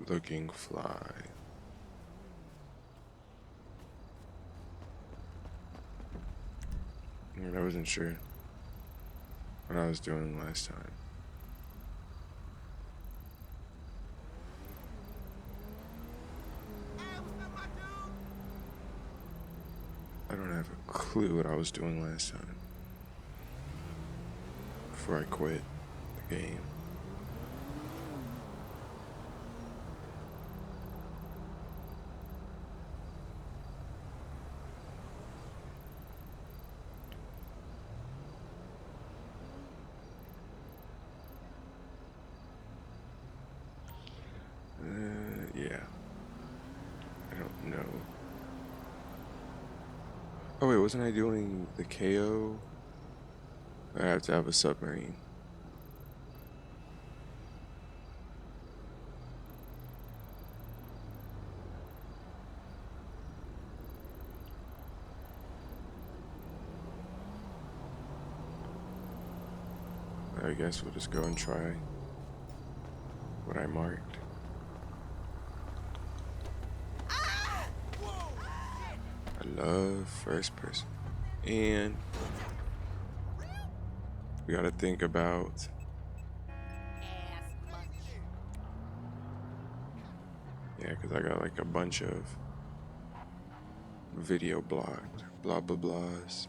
looking fly. I wasn't sure what I was doing last time. I don't have a clue what I was doing last time before I quit the game. Yeah. I don't know. Oh wait, wasn't I doing the KO? I have to have a submarine. I guess we'll just go and try what I marked. I love first person. And we gotta think about because I got like a bunch of video blogs, blah blah blahs.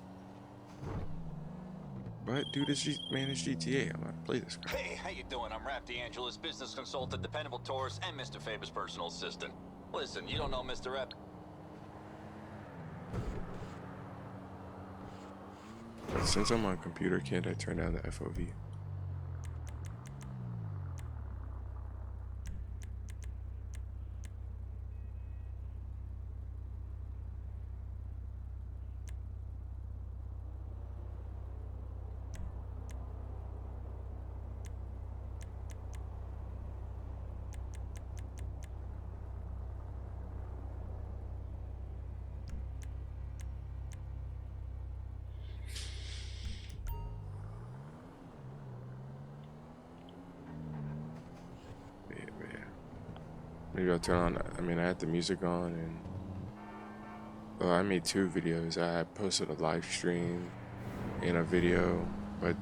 But dude, it's GTA. I'm gonna play this. Hey, how you doing? I'm Rap DeAngelis, business consultant, dependable tourist, and Mr. Faber's personal assistant. Listen, you don't know Mr. Rap. Since I'm on computer, can't I turn down the FOV? Maybe I'll turn on. I had the music on, and well, I made 2 videos. I posted a live stream and a video, but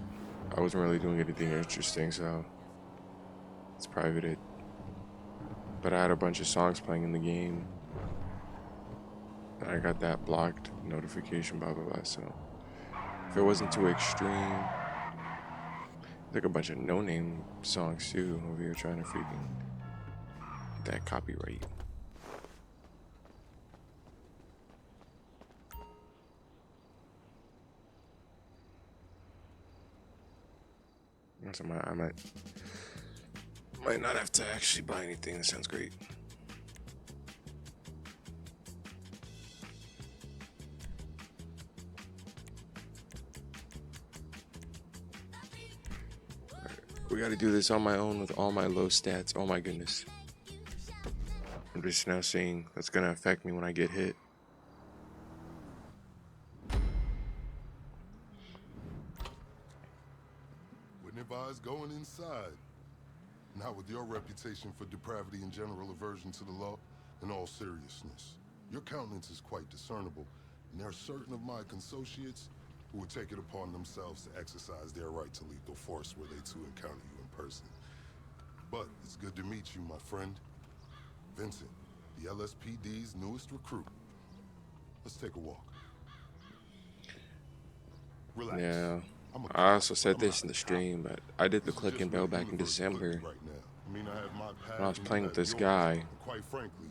I wasn't really doing anything interesting, so it's privated. But I had a bunch of songs playing in the game, and I got that blocked notification, blah blah blah. So if it wasn't too extreme, like a bunch of no-name songs too over here trying to freaking get that copyright. So I might not have to actually buy anything. That sounds great. We got to do this on my own with all my low stats. Oh my goodness. I'm just now seeing that's going to affect me when I get hit. Wouldn't advise going inside. Not with your reputation for depravity and general aversion to the law. In all seriousness, your countenance is quite discernible, and there are certain of my consociates who would take it upon themselves to exercise their right to lethal force were they to encounter you in person. But it's good to meet you, my friend. Vincent, the LSPD's newest recruit. Let's take a walk. Relax. Yeah. I also said this in the stream, but I did the click and bell back in December when I was playing with this guy. Quite frankly,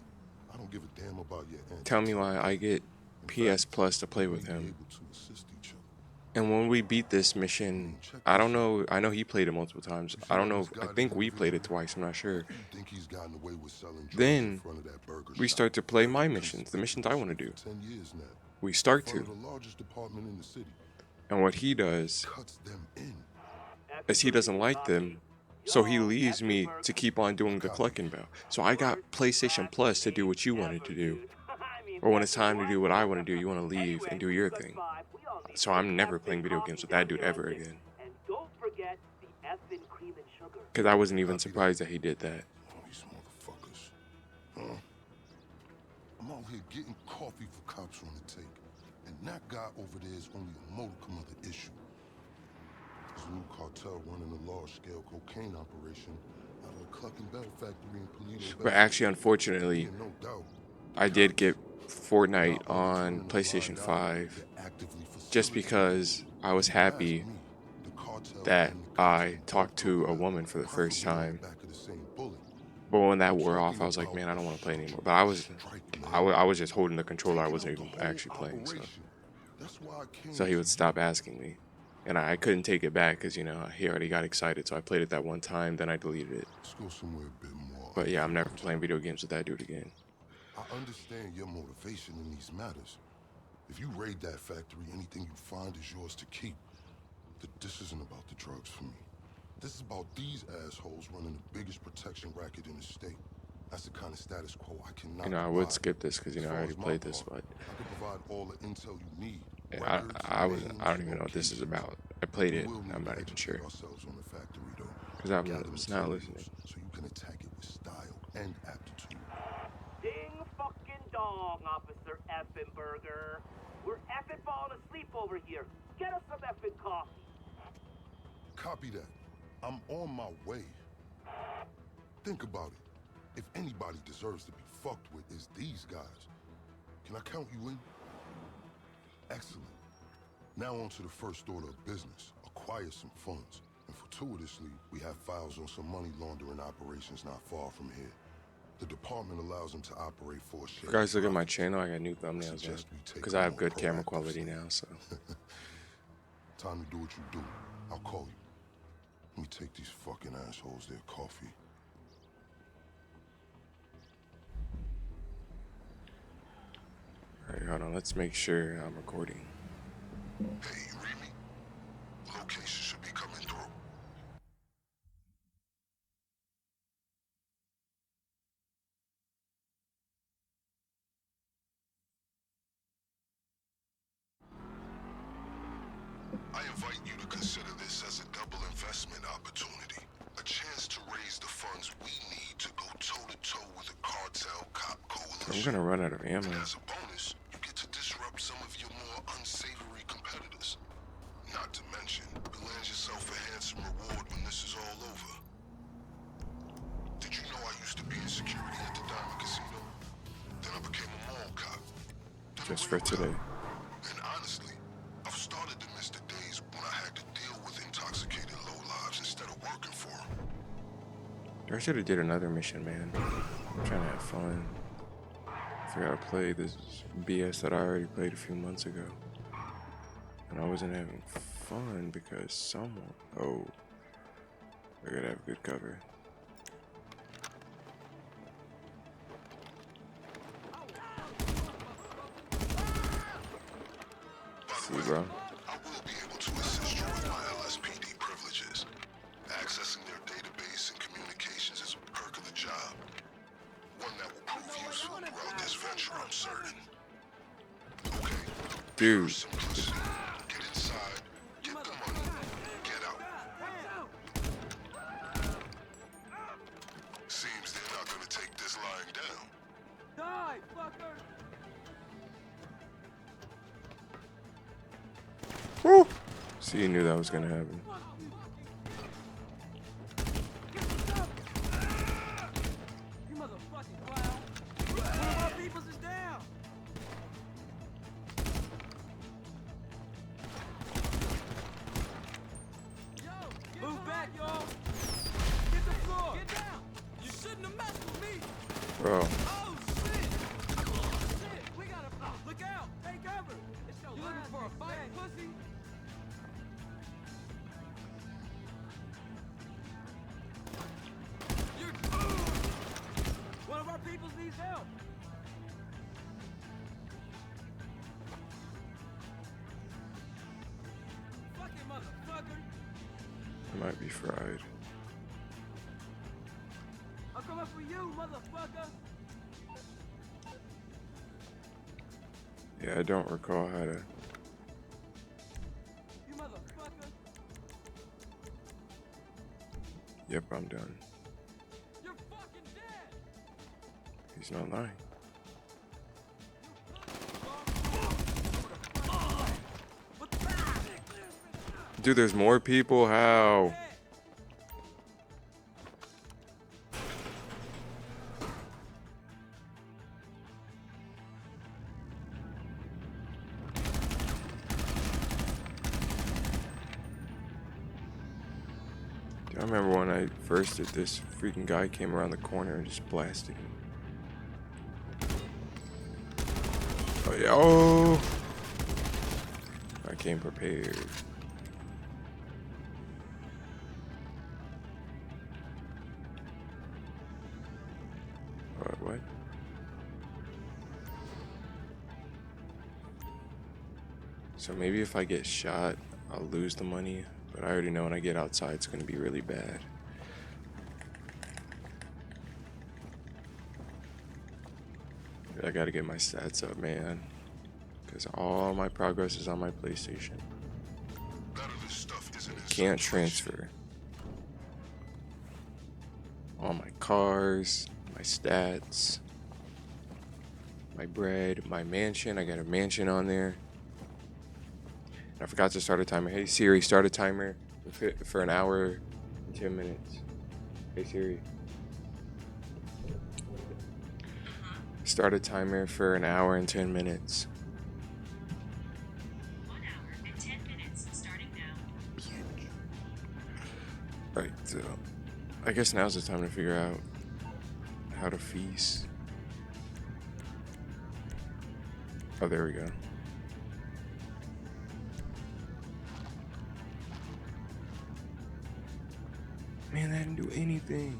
I don't give a damn about your Tell me why I get PS Plus to play with him. And when we beat this mission, I don't know, I know he played it multiple times. I don't know, I think we played it twice, I'm not sure. Then we start to play my missions, the missions I want to do. We start to. And what he does is he doesn't like them, so he leaves me to keep on doing the cluck and bell. So I got PlayStation Plus to do what you wanted to do. Or when it's time to do what I want to do, you want to leave and do your thing. So I'm never playing video games with that dude ever again. Because I wasn't even surprised that he did that. here getting coffee for cops on the take. And that guy over there is only a modicum of the issue. There's a new cartel running a large-scale cocaine operation out of the Cluck and Bell factory in Polito. But actually, unfortunately, Yeah, no doubt. I did get Fortnite on PlayStation 5 just because I was happy that I talked to a woman for the first time. But when that wore off, I was like, man, I don't want to play anymore. But I was just holding the controller. I wasn't even actually playing. So he would stop asking me, and I couldn't take it back because, you know, he already got excited. So I played it that one time, then I deleted it. But yeah, I'm never playing video games with that dude again. I understand your motivation in these matters. If you raid that factory, anything you find is yours to keep. This isn't about the drugs for me. This is about these assholes running the biggest protection racket in the state. That's the kind of status quo I cannot You know, I would skip this because, you know, I already played this, but I can provide all the intel you need. I don't even know what this is about. I played it, and I'm not even sure because I was not listening. So you can attack it with style and aptitude. Ding fucking dong, Officer Effenberger. We're effing falling asleep over here. Get us some effing coffee. Copy that. I'm on my way. Think about it. If anybody deserves to be fucked with, it's these guys. Can I count you in? Excellent. Now on to the first order of business. Acquire some funds. And fortuitously, we have files on some money laundering operations not far from here. The department allows them to operate for a share. If you guys look at my channel, I got new thumbnails now because I have good camera quality now. So time to do what you do. I'll call you. Let me take these fucking assholes their coffee. Alright, hold on. Let's make sure I'm recording. Hey, you read me? Location should be coming through. I invite you to consider this as a double investment opportunity. A chance to raise the funds we need to go toe-to-toe with the cartel cop coalition. I'm gonna run out of ammo. And as a bonus, you get to disrupt some of your more unsavory competitors. Not to mention, you'll land yourself a handsome reward when this is all over. Did you know I used to be in security at the Diamond Casino? Then I became a mall cop. Then Just a for real today. cop. And honestly, I've started to miss the days when I had to deal with intoxicated lowlives instead of working for them. I should have did another mission, man. I'm trying to have fun. I forgot to play this BS that I already played a few months ago. And I wasn't having fun because someone... Oh. I gotta have good cover. See, bro. I will be able to assist you with my LSPD privileges. Accessing their database and communications is a perk of the job. One that will prove useful throughout this venture, I'm certain. Okay. Dude. Simplicity. Get inside, get the money, get out. Seems they're not gonna take this lying down. Die, fucker! Woo! See, you knew that was gonna happen. You motherfucking clown! One of our peoples is down! Yo, move back, y'all! Get the floor! Get down! You shouldn't have messed with me! Bro. Oh, shit! Oh, shit! We gotta... look out! Take cover! You looking for a fight, pussy? You're... One of our peoples needs help! Fucking motherfucker! I might be fried. I'm coming for you, motherfucker! Yeah, I don't recall how to... You motherfucker! Yep, I'm done. You're fucking dead! He's not lying. Dude, there's more people. How? Dude, I remember when I first did this, freaking guy came around the corner and just blasted me. Oh, yeah. Oh! I came prepared. What? So maybe if I get shot, I'll lose the money. But I already know when I get outside, it's going to be really bad. I gotta get my stats up, man. Because all my progress is on my PlayStation. Can't transfer. All my cars, my stats, my bread, my mansion. I got a mansion on there. And I forgot to start a timer. Hey Siri, start a timer for an hour and 10 minutes. Hey Siri. Start a timer for an hour and 10 minutes. 1 hour and 10 minutes starting now. Right, so I guess now's the time to figure out how to feast. Oh, there we go. Man, that didn't do anything.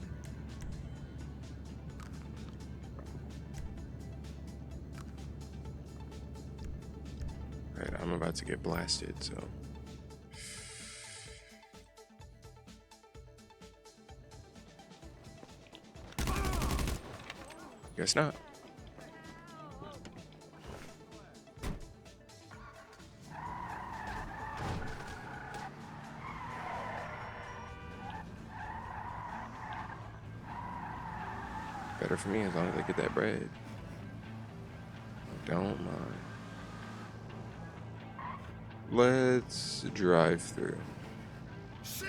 Alright, I'm about to get blasted, so. Guess not. Better for me as long as I get that bread. Don't mind. Let's drive through. Shit!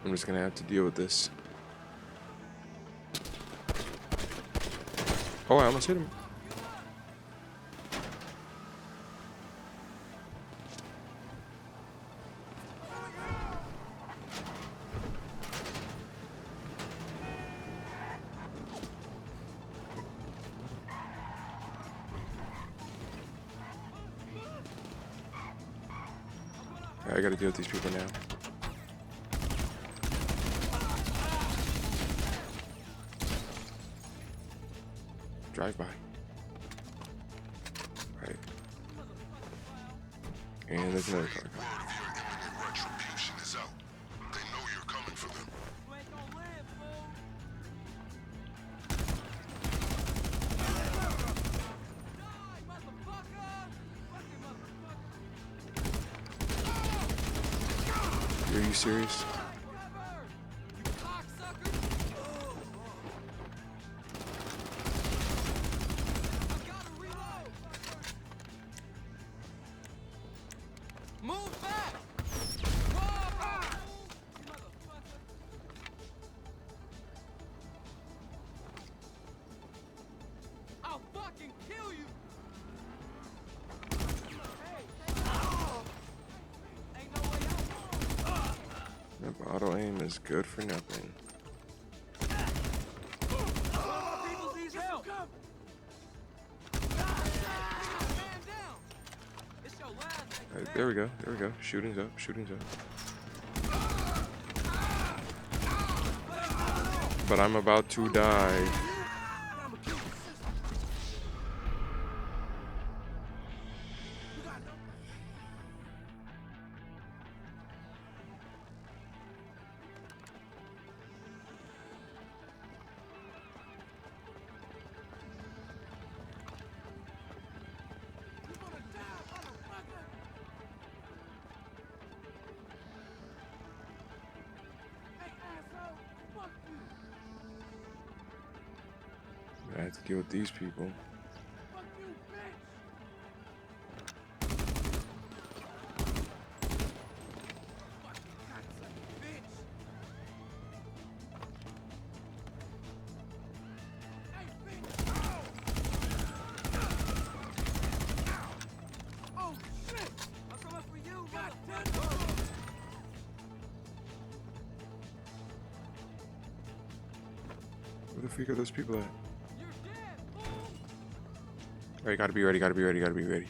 I'm just gonna have to deal with this. Oh, I almost hit him. Alright, I gotta deal with these people now. Drive by. Right. And there's another car. Word of your imminent retribution is out. They know you're coming for them. Are you serious? Move back! I'll fucking kill you! Ain't no way out! That auto aim is good for nothing. People needs help! Man down! It's your last Alright, there we go. There we go. Shooting's up. Shooting's up. But I'm about to die. have to deal with these people. Fuck you, bitch! Fucking cocksucker, bitch! Hey, bitch! Oh, shit! I'm coming for you, motherfucker! Where the freak are those people at? You're dead, fool! Alright, gotta be ready, gotta be ready, gotta be ready.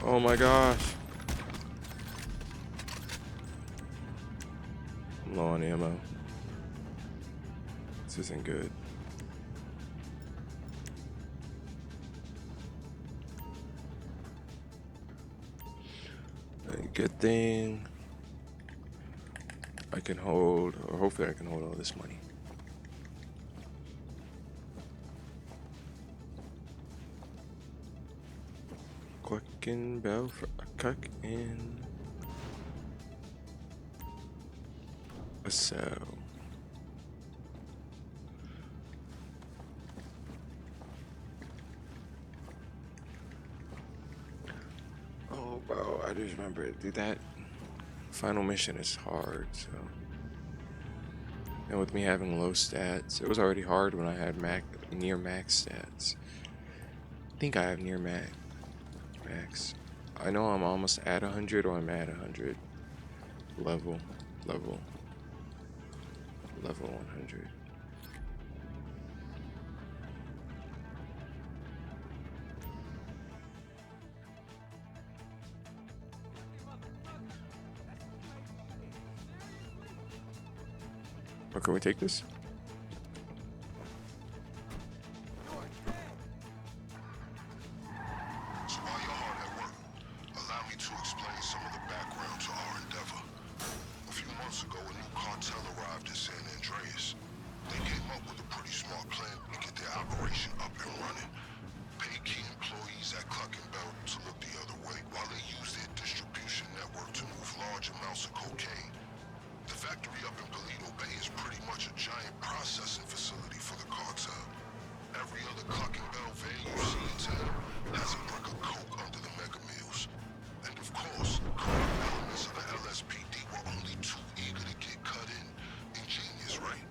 Oh my gosh. I'm low on ammo. This isn't good. Good thing I can hold, or hopefully I can hold all this money. Clucking bell for a cuck in a cell. Oh, bro, I just remember, dude, that final mission is hard, so. And with me having low stats, it was already hard when I had near max stats. I think I have near max. I know I'm almost at 100 or I'm at 100. Level 100. Oh, can we take this? So while you're hard at work, allow me to explain some of the background to our endeavor. A few months ago, a new cartel arrived at San Andreas. They came up with a pretty smart plan to get their operation up and running. Pay key employees at Cluck and Bell to look the other way, while they use their distribution network to move large amounts of cocaine. The factory up in Polito Bay is pretty much a giant processing facility for the cartel. Every other Cluck and Bell van you see in town has a brick of coke under the mega meals. And of course, corrupt elements of the LSPD were only too eager to get cut in. Ingenious, right?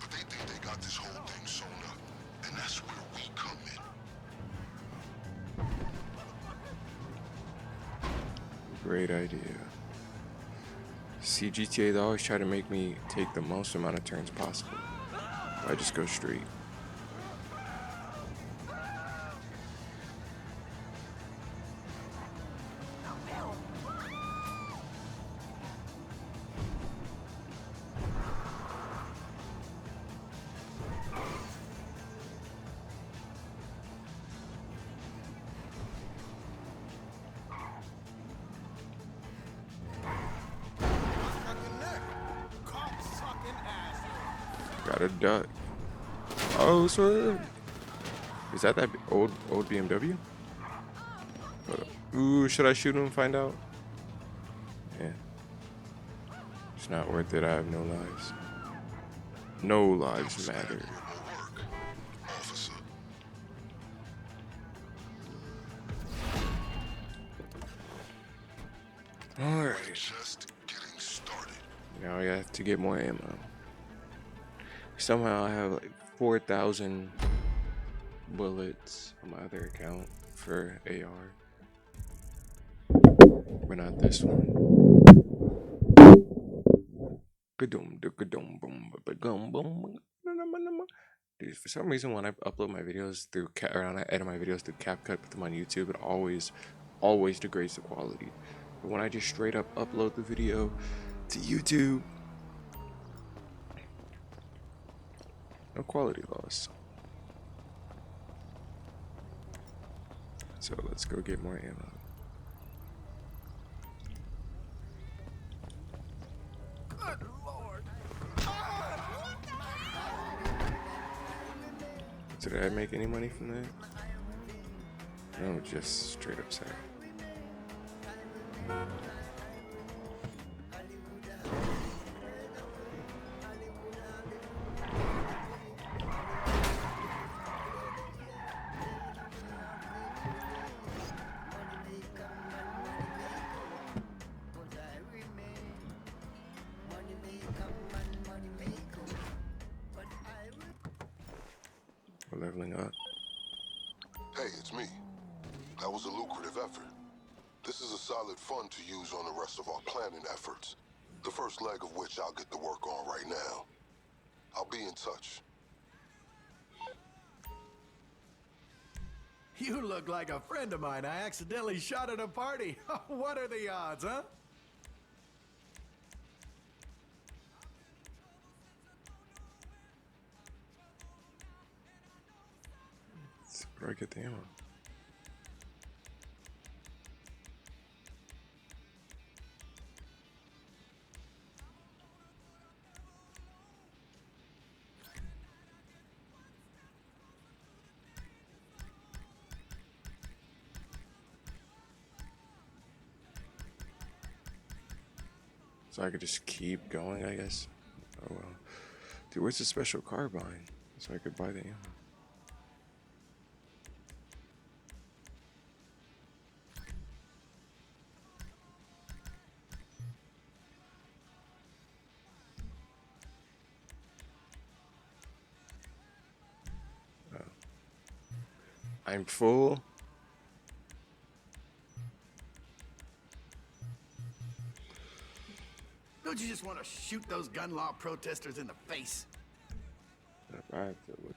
But they think they got this whole thing sewn up. And that's where we come in. Great idea. See, GTA, they always try to make me take the most amount of turns possible. I just go straight. Got a duck. Oh, sir. Is that old BMW? Ooh, should I shoot him and find out? Yeah. It's not worth it. I have no lives. No lives matter. Admirable work, officer. Alright. Just getting started. Now I have to get more ammo. Somehow I have like 4,000 bullets on my other account for AR. But not this one. Dude, for some reason when I upload my videos through or when I edit my videos through CapCut, put them on YouTube, it always degrades the quality. But when I just straight up upload the video to YouTube, no quality loss. So let's go get more ammo. Good lord! Did I make any money from that? No, just straight up sad. We're leveling up. Hey, it's me. That was a lucrative effort. This is a solid fund to use on the rest of our planning efforts. The first leg of which I'll get to work on right now. I'll be in touch. You look like a friend of mine I accidentally shot at a party. What are the odds, huh? Where do I get the ammo? So I could just keep going, I guess. Oh well. Dude, where's the special carbine? So I could buy the ammo. I'm full. Don't you just want to shoot those gun law protesters in the face? I have to look.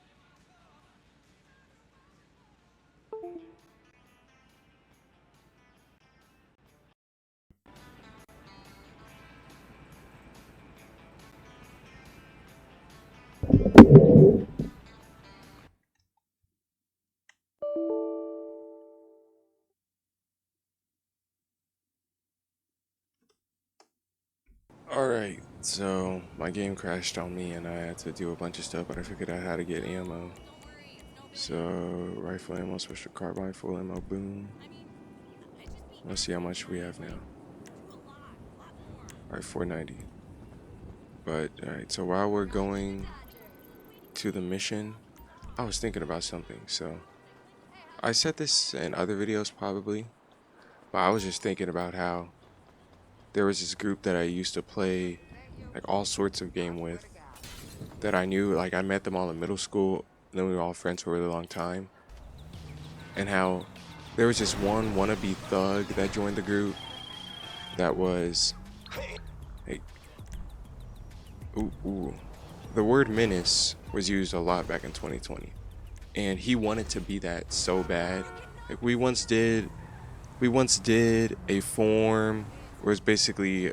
Alright, so my game crashed on me and I had to do a bunch of stuff, but I figured out how to get ammo. So, rifle ammo, special carbine, full ammo, boom. Let's see how much we have now. Alright, 490. But, alright, so while we're going to the mission, I was thinking about something. So, I said this in other videos probably, but I was just thinking about how there was this group that I used to play like all sorts of game with that I knew, like I met them all in middle school, and then we were all friends for a really long time. And how there was this one wannabe thug that joined the group that was, hey, ooh. The word menace was used a lot back in 2020, and he wanted to be that so bad. Like we once did a form where it's basically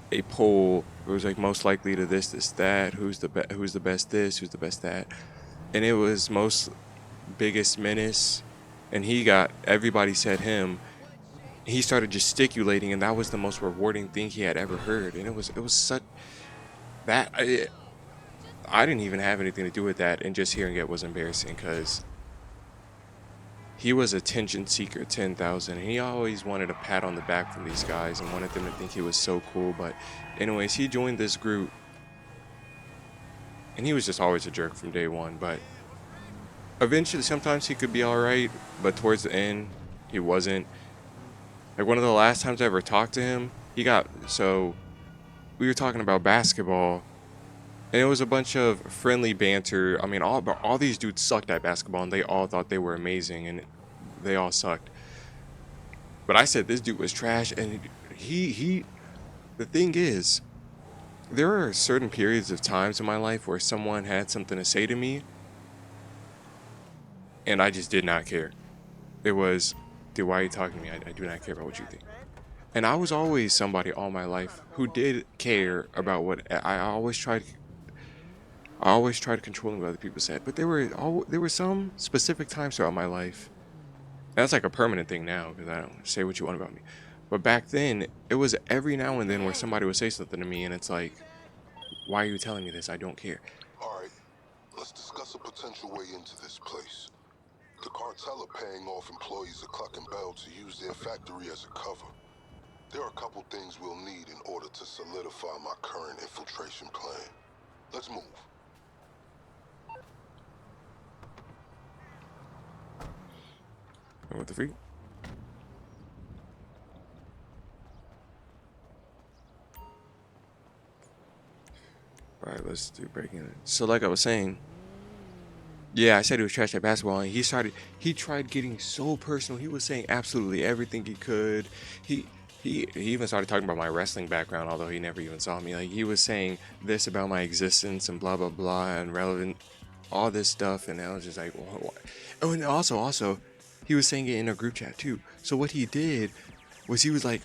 a poll. It was like most likely to this, that. Who's the best this? Who's the best that? And it was most biggest menace, and everybody said him. He started gesticulating, and that was the most rewarding thing he had ever heard. And it was such that I didn't even have anything to do with that, and just hearing it was embarrassing because he was attention seeker 10,000, and he always wanted a pat on the back from these guys and wanted them to think he was so cool. But anyways, he joined this group, and he was just always a jerk from day one. But eventually, sometimes he could be alright, but towards the end, he wasn't. Like one of the last times I ever talked to him, so we were talking about basketball, and it was a bunch of friendly banter. I mean, all these dudes sucked at basketball, and they all thought they were amazing, and they all sucked. But I said this dude was trash, and the thing is, there are certain periods of times in my life where someone had something to say to me, and I just did not care. It was, dude, why are you talking to me? I do not care about what you think. And I was always somebody all my life who did care about what I always tried controlling what other people said. But there were some specific times throughout my life. That's like a permanent thing now because I don't say what you want about me. But back then, it was every now and then where somebody would say something to me, and it's like, why are you telling me this? I don't care. All right, Let's discuss a potential way into this place. The cartel are paying off employees of Cluck and Bell to use their factory as a cover. There are a couple things we'll need in order to solidify my current infiltration plan. Let's move. What the freak? Alright, let's do breaking it. So like I was saying, yeah, I said he was trash at basketball, and he tried getting so personal. He was saying absolutely everything he could. He he even started talking about my wrestling background, although he never even saw me. Like, he was saying this about my existence and blah blah blah and relevant, all this stuff, and I was just like, what? Oh, and also, he was saying it in a group chat too. So what he did was he was like,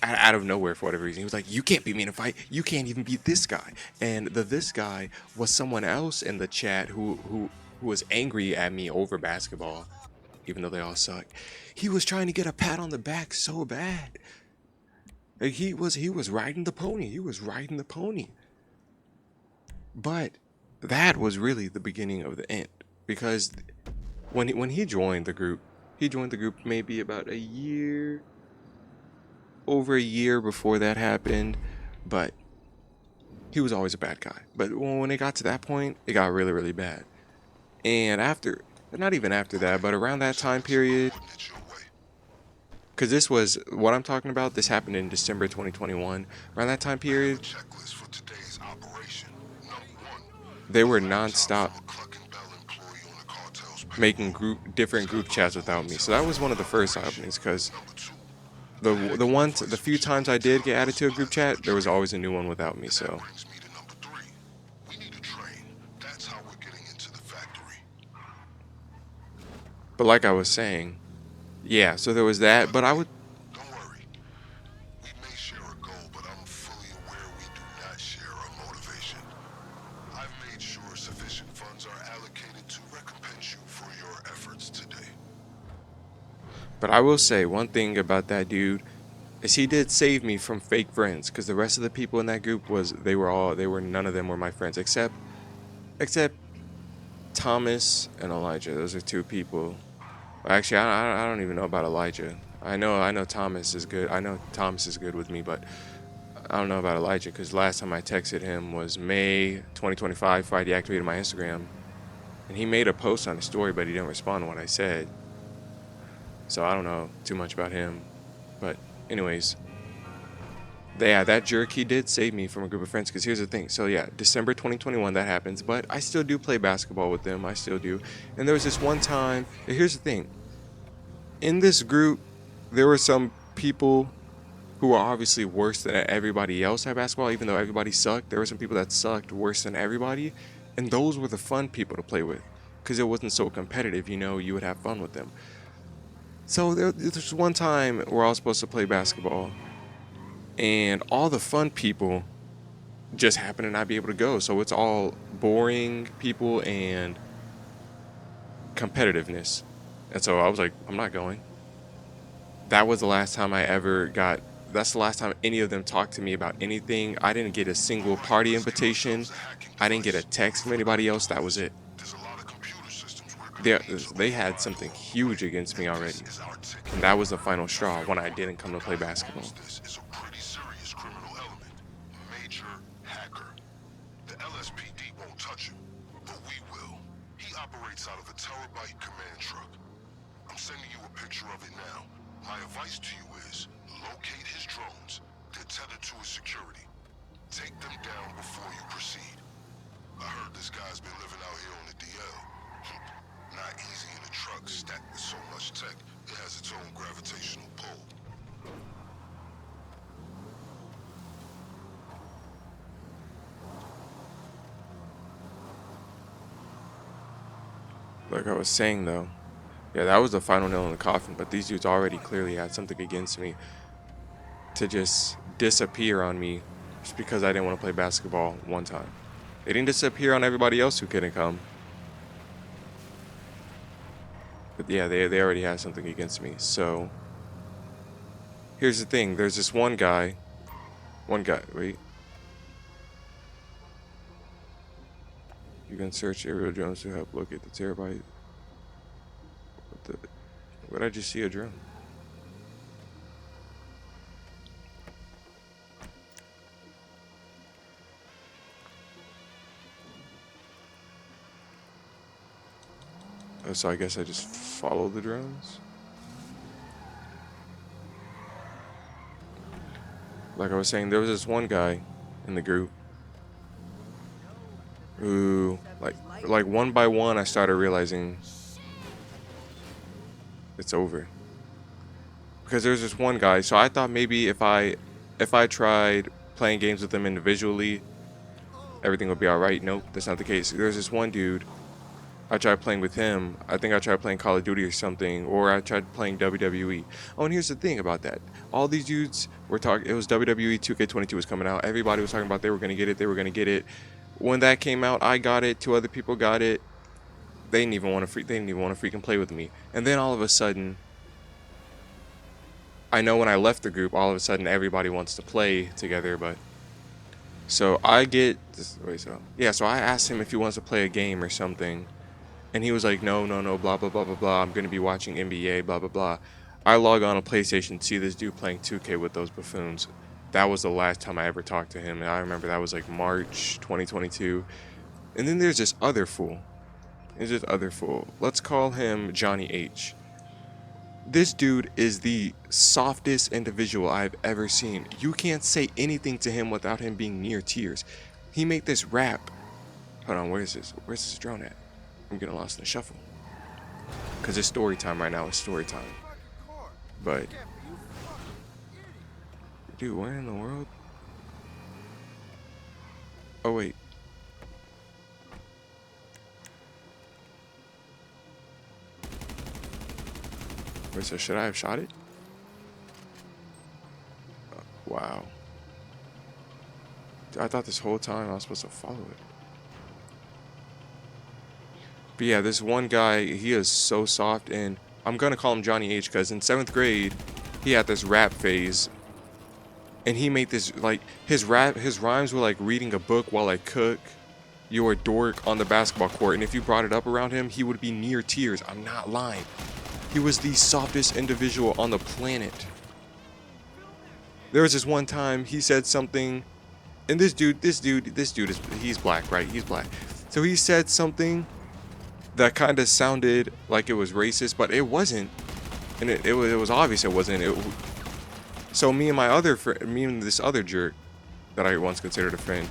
out of nowhere for whatever reason, he was like, "You can't beat me in a fight. You can't even beat this guy." And this guy was someone else in the chat who was angry at me over basketball, even though they all suck. He was trying to get a pat on the back so bad. Like, he was riding the pony. He was riding the pony. But that was really the beginning of the end, because when he joined the group, maybe about over a year before that happened, but he was always a bad guy. But when it got to that point, it got really, really bad. And not even after that, but around that time period, because this was what I'm talking about, this happened in December 2021. Around that time period, they were non-stop making different group chats without me. So that was one of the first openings, because the few times I did get added to a group chat, there was always a new one without me. So, but like I was saying, yeah. So there was that, but I would. Don't worry. We may share a goal, but I'm fully aware we do not share a motivation. I've made sure sufficient funds are allocated to recompense you for your efforts today. But I will say one thing about that dude is he did save me from fake friends, because the rest of the people in that group none of them were my friends except Thomas and Elijah. Those are two people. Actually, I don't even know about Elijah. I know Thomas is good. I know Thomas is good with me, but I don't know about Elijah, because last time I texted him was May 2025 before I deactivated my Instagram, and he made a post on his story, but he didn't respond to what I said. So I don't know too much about him. But anyways, yeah, that jerk, he did save me from a group of friends. Because here's the thing. So yeah, December 2021 that happens, but I still do play basketball with them. I still do. And there was this one time. Here's the thing. In this group, there were some people who were obviously worse than everybody else at basketball. Even though everybody sucked, there were some people that sucked worse than everybody, and those were the fun people to play with, because it wasn't so competitive. You would have fun with them. So there's one time where I was supposed to play basketball, and all the fun people just happen to not be able to go. So it's all boring people and competitiveness. And so I was like, I'm not going. That was the last time that's the last time any of them talked to me about anything. I didn't get a single party invitation. I didn't get a text from anybody else. That was it. They had something huge against me already. And that was the final straw when I didn't come to play basketball. This is a pretty serious criminal element. Major hacker. The LSPD won't touch him, but we will. He operates out of a terabyte command truck. I'm sending you a picture of it now. My advice to you is locate his drones. They're tethered to his security. Take them down before you proceed. I heard this guy's been living out here on the DL. Not easy in a truck stacked with so much tech. It has its own gravitational pull. Like I was saying though, yeah, that was the final nail in the coffin, but these dudes already clearly had something against me to just disappear on me just because I didn't want to play basketball one time. They didn't disappear on everybody else who couldn't come. But yeah, they already had something against me. So here's the thing. There's this one guy, wait. You can search aerial drones to help locate the terabyte. What did I just see a drone? Oh, so I guess I just follow the drones? Like I was saying, there was this one guy in the group who, like one by one, I started realizing it's over. Because there's this one guy, so I thought maybe if I tried playing games with him individually, everything would be all right. Nope, that's not the case. There's this one dude. I tried playing with him. I think I tried playing Call of Duty or something, or I tried playing WWE. Oh, and here's the thing about that. All these dudes were talking. It was WWE 2K22 was coming out. Everybody was talking about they were gonna get it. They were gonna get it. When that came out, I got it. 2 other people got it. They didn't even want to freaking play with me. And then all of a sudden, I know when I left the group, all of a sudden everybody wants to play together. But so I get this. Wait, so yeah. So I asked him if he wants to play a game or something. And he was like, no, blah, blah, blah, blah, blah. I'm going to be watching NBA, blah, blah, blah. I log on a PlayStation, see this dude playing 2K with those buffoons. That was the last time I ever talked to him. And I remember that was like March 2022. And then there's this other fool. Let's call him Johnny H. This dude is the softest individual I've ever seen. You can't say anything to him without him being near tears. He made this rap. Hold on, where's this drone at? I'm getting lost in the shuffle. Because it's story time right now. It's story time. But, dude, where in the world? Oh, wait. Wait, so should I have shot it? Wow. I thought this whole time I was supposed to follow it. But yeah, this one guy, he is so soft, and I'm gonna call him Johnny H because in 7th grade, he had this rap phase, and he made this, like, his rhymes were like reading a book while I cook, you're a dork on the basketball court, and if you brought it up around him, he would be near tears. I'm not lying. He was the softest individual on the planet. There was this one time he said something, and this dude he's black, right? He's black. So he said something that kind of sounded like it was racist, but it wasn't, and it was obvious it wasn't. So me and this other jerk that I once considered a friend,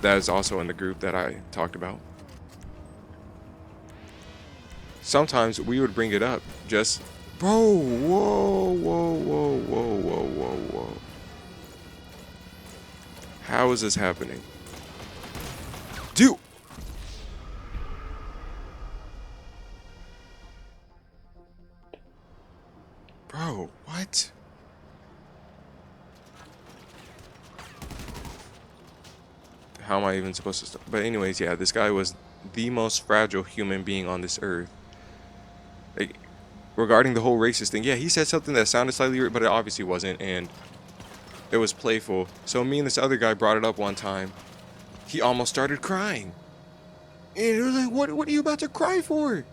that is also in the group that I talked about. Sometimes we would bring it up, just, bro, whoa. How is this happening? Dude! Bro, what? How am I even supposed to start? But anyways, yeah, this guy was the most fragile human being on this earth. Like, regarding the whole racist thing, yeah, he said something that sounded slightly weird, but it obviously wasn't, and it was playful. So me and this other guy brought it up one time. He almost started crying. And it was like, what are you about to cry for?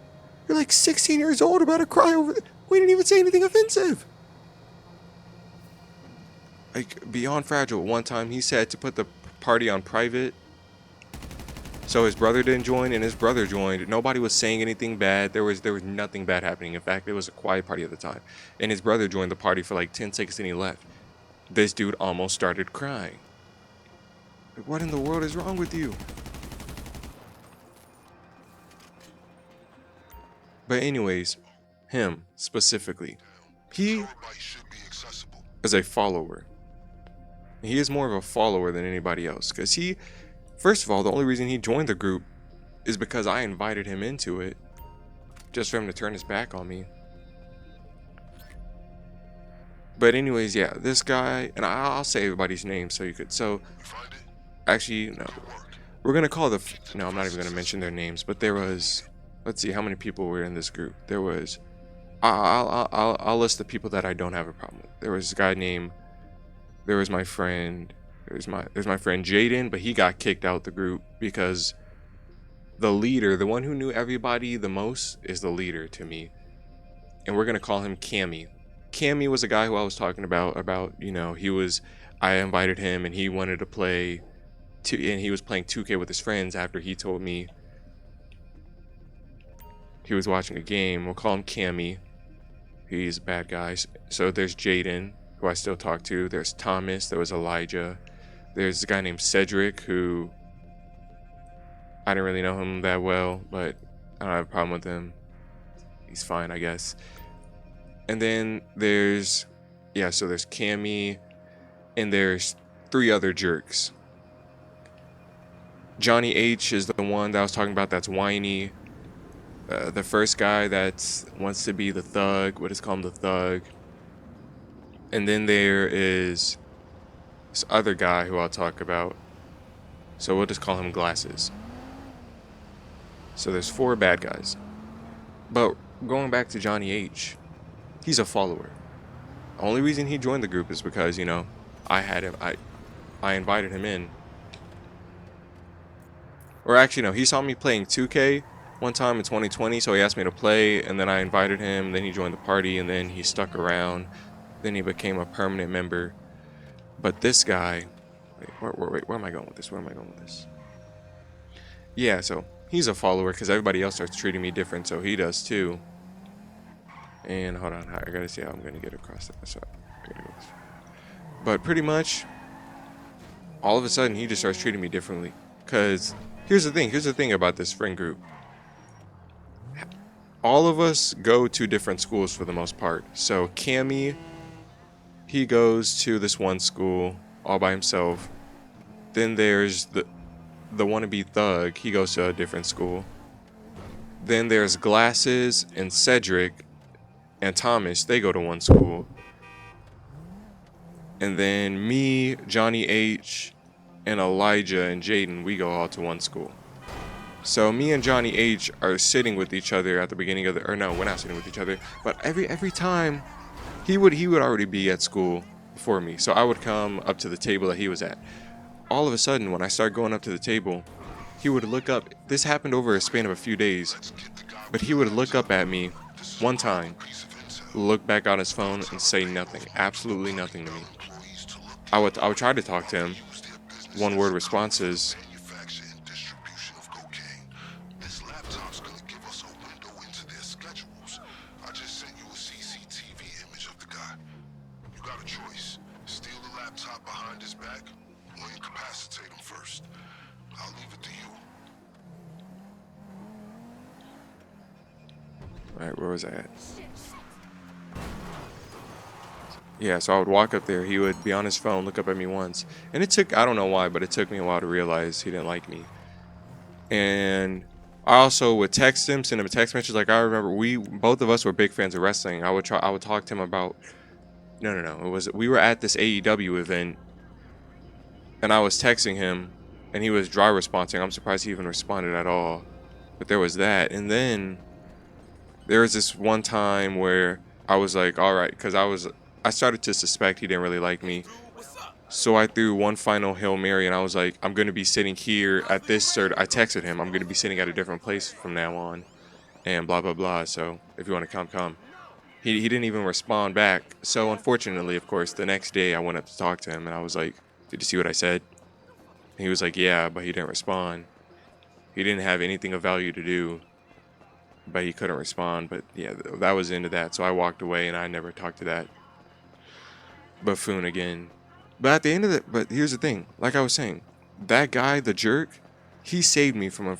You're like 16 years old, about to cry over it. We didn't even say anything offensive. Like, beyond fragile. One time he said to put the party on private, so his brother didn't join, and his brother joined. Nobody was saying anything bad. There was nothing bad happening. In fact, it was a quiet party at the time. And his brother joined the party for like 10 seconds and he left. This dude almost started crying. Like, what in the world is wrong with you? But anyways, him specifically, he is a follower. He is more of a follower than anybody else, because he, first of all, the only reason he joined the group is because I invited him into it, just for him to turn his back on me. But anyways, yeah, this guy, and I'll say everybody's name so you could, so, actually, no, we're gonna call no, I'm not even gonna mention their names, but there was, let's see how many people were in this group. There was, I'll list the people that I don't have a problem with. There was a guy named, there was my friend, there's my friend Jaden, but he got kicked out the group because the leader, the one who knew everybody the most, is the leader to me, and we're gonna call him Cammy. Cammy was a guy who I was talking about I invited him and he wanted to play, and he was playing 2K with his friends after he told me he was watching a game. We'll call him Cammy. He's a bad guy. So there's Jaden, who I still talk to. There's Thomas. There was Elijah. There's a guy named Cedric, who I didn't really know him that well, but I don't have a problem with him. He's fine, I guess. And then there's Cammy, and there's 3 other jerks. Johnny H is the one that I was talking about that's whiny. The first guy that wants to be the thug, what is called the thug. And then there is this other guy who I'll talk about. So we'll just call him Glasses. So there's 4 bad guys. But going back to Johnny H, he's a follower. The only reason he joined the group is because, I had him. I invited him in. Or actually, no, he saw me playing 2K one time in 2020, so he asked me to play, and then I invited him, then he joined the party, and then he stuck around. Then he became a permanent member. But this guy, where am I going with this? Yeah, so he's a follower because everybody else starts treating me different, so he does too. And hold on, I gotta see how I'm gonna get across that. So but pretty much, all of a sudden, he just starts treating me differently. Cause here's the thing about this friend group. All of us go to different schools for the most part. So Cammy, he goes to this one school all by himself. Then there's the wannabe thug. He goes to a different school. Then there's Glasses and Cedric and Thomas. They go to one school. And then me, Johnny H, and Elijah and Jaden, we go all to one school. So me and Johnny H are sitting with each other at the beginning of the, or no, we're not sitting with each other. But every time, he would already be at school before me. So I would come up to the table that he was at. All of a sudden, when I start going up to the table, he would look up. This happened over a span of a few days. But he would look up at me one time, look back on his phone, and say nothing. Absolutely nothing to me. I would try to talk to him. One word responses. Alright, where was I at? Yeah, so I would walk up there. He would be on his phone, look up at me once. And it took, I don't know why, but it took me a while to realize he didn't like me. And I also would text him, send him a text message. Like, I remember both of us were big fans of wrestling. I would talk to him about, we were at this AEW event. And I was texting him, and he was dry responding. I'm surprised he even responded at all. But there was that. And then there was this one time where I was like, all right, because I started to suspect he didn't really like me. So I threw one final Hail Mary, and I was like, I'm going to be sitting here at this I texted him, I'm going to be sitting at a different place from now on, and blah, blah, blah. So if you want to come. He didn't even respond back. So unfortunately, of course, the next day I went up to talk to him, and I was like, did you see what I said? And he was like, yeah, but he didn't respond. He didn't have anything of value to do, but he couldn't respond. But yeah, that was the end of that. So I walked away, and I never talked to that buffoon again. But at the end of it, but here's the thing. Like I was saying, that guy, the jerk, he saved me from a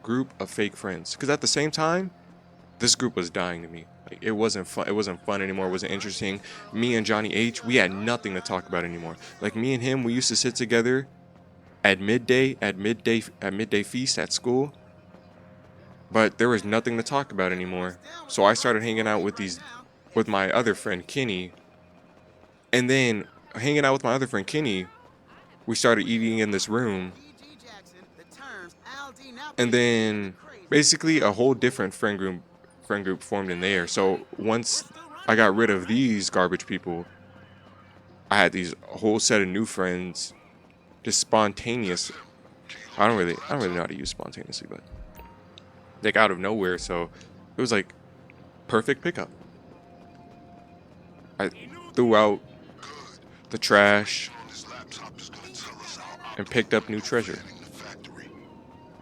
group of fake friends. Because at the same time, this group was dying to me. Like, it wasn't fun. It wasn't fun anymore. It wasn't interesting. Me and Johnny H, we had nothing to talk about anymore. Like, me and him, we used to sit together at midday feast at school. But there was nothing to talk about anymore. So I started hanging out with my other friend Kenny. And then hanging out with my other friend Kenny, we started eating in this room. And then basically a whole different friend group formed in there. So once I got rid of these garbage people, I had these a whole set of new friends, just spontaneous. I don't really know how to use spontaneously, but like out of nowhere. So it was like perfect pickup. I threw out the trash and picked up new treasure.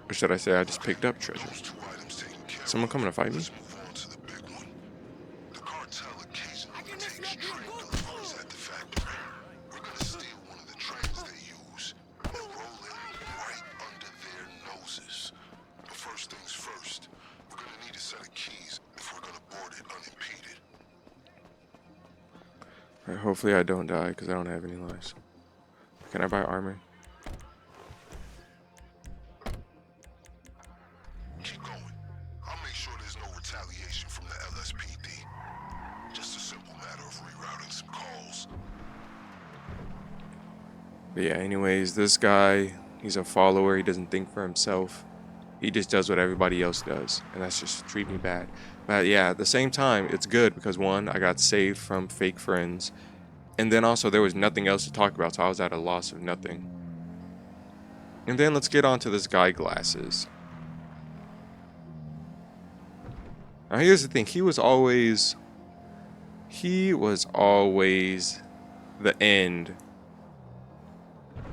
Or should I say I just picked up treasure? Someone coming to fight me? Alright, hopefully I don't die because I don't have any lives. Can I buy armor? Keep going. I'll make sure there's no retaliation from the LSPD. Just a simple matter of rerouting some calls. But yeah, anyways, this guy, he's a follower. He doesn't think for himself. He just does what everybody else does. And that's just treat me bad. But yeah, at the same time, it's good because one, I got saved from fake friends. And then also there was nothing else to talk about. So I was at a loss of nothing. And then let's get on to this guy Glasses. Now here's the thing. He was always the end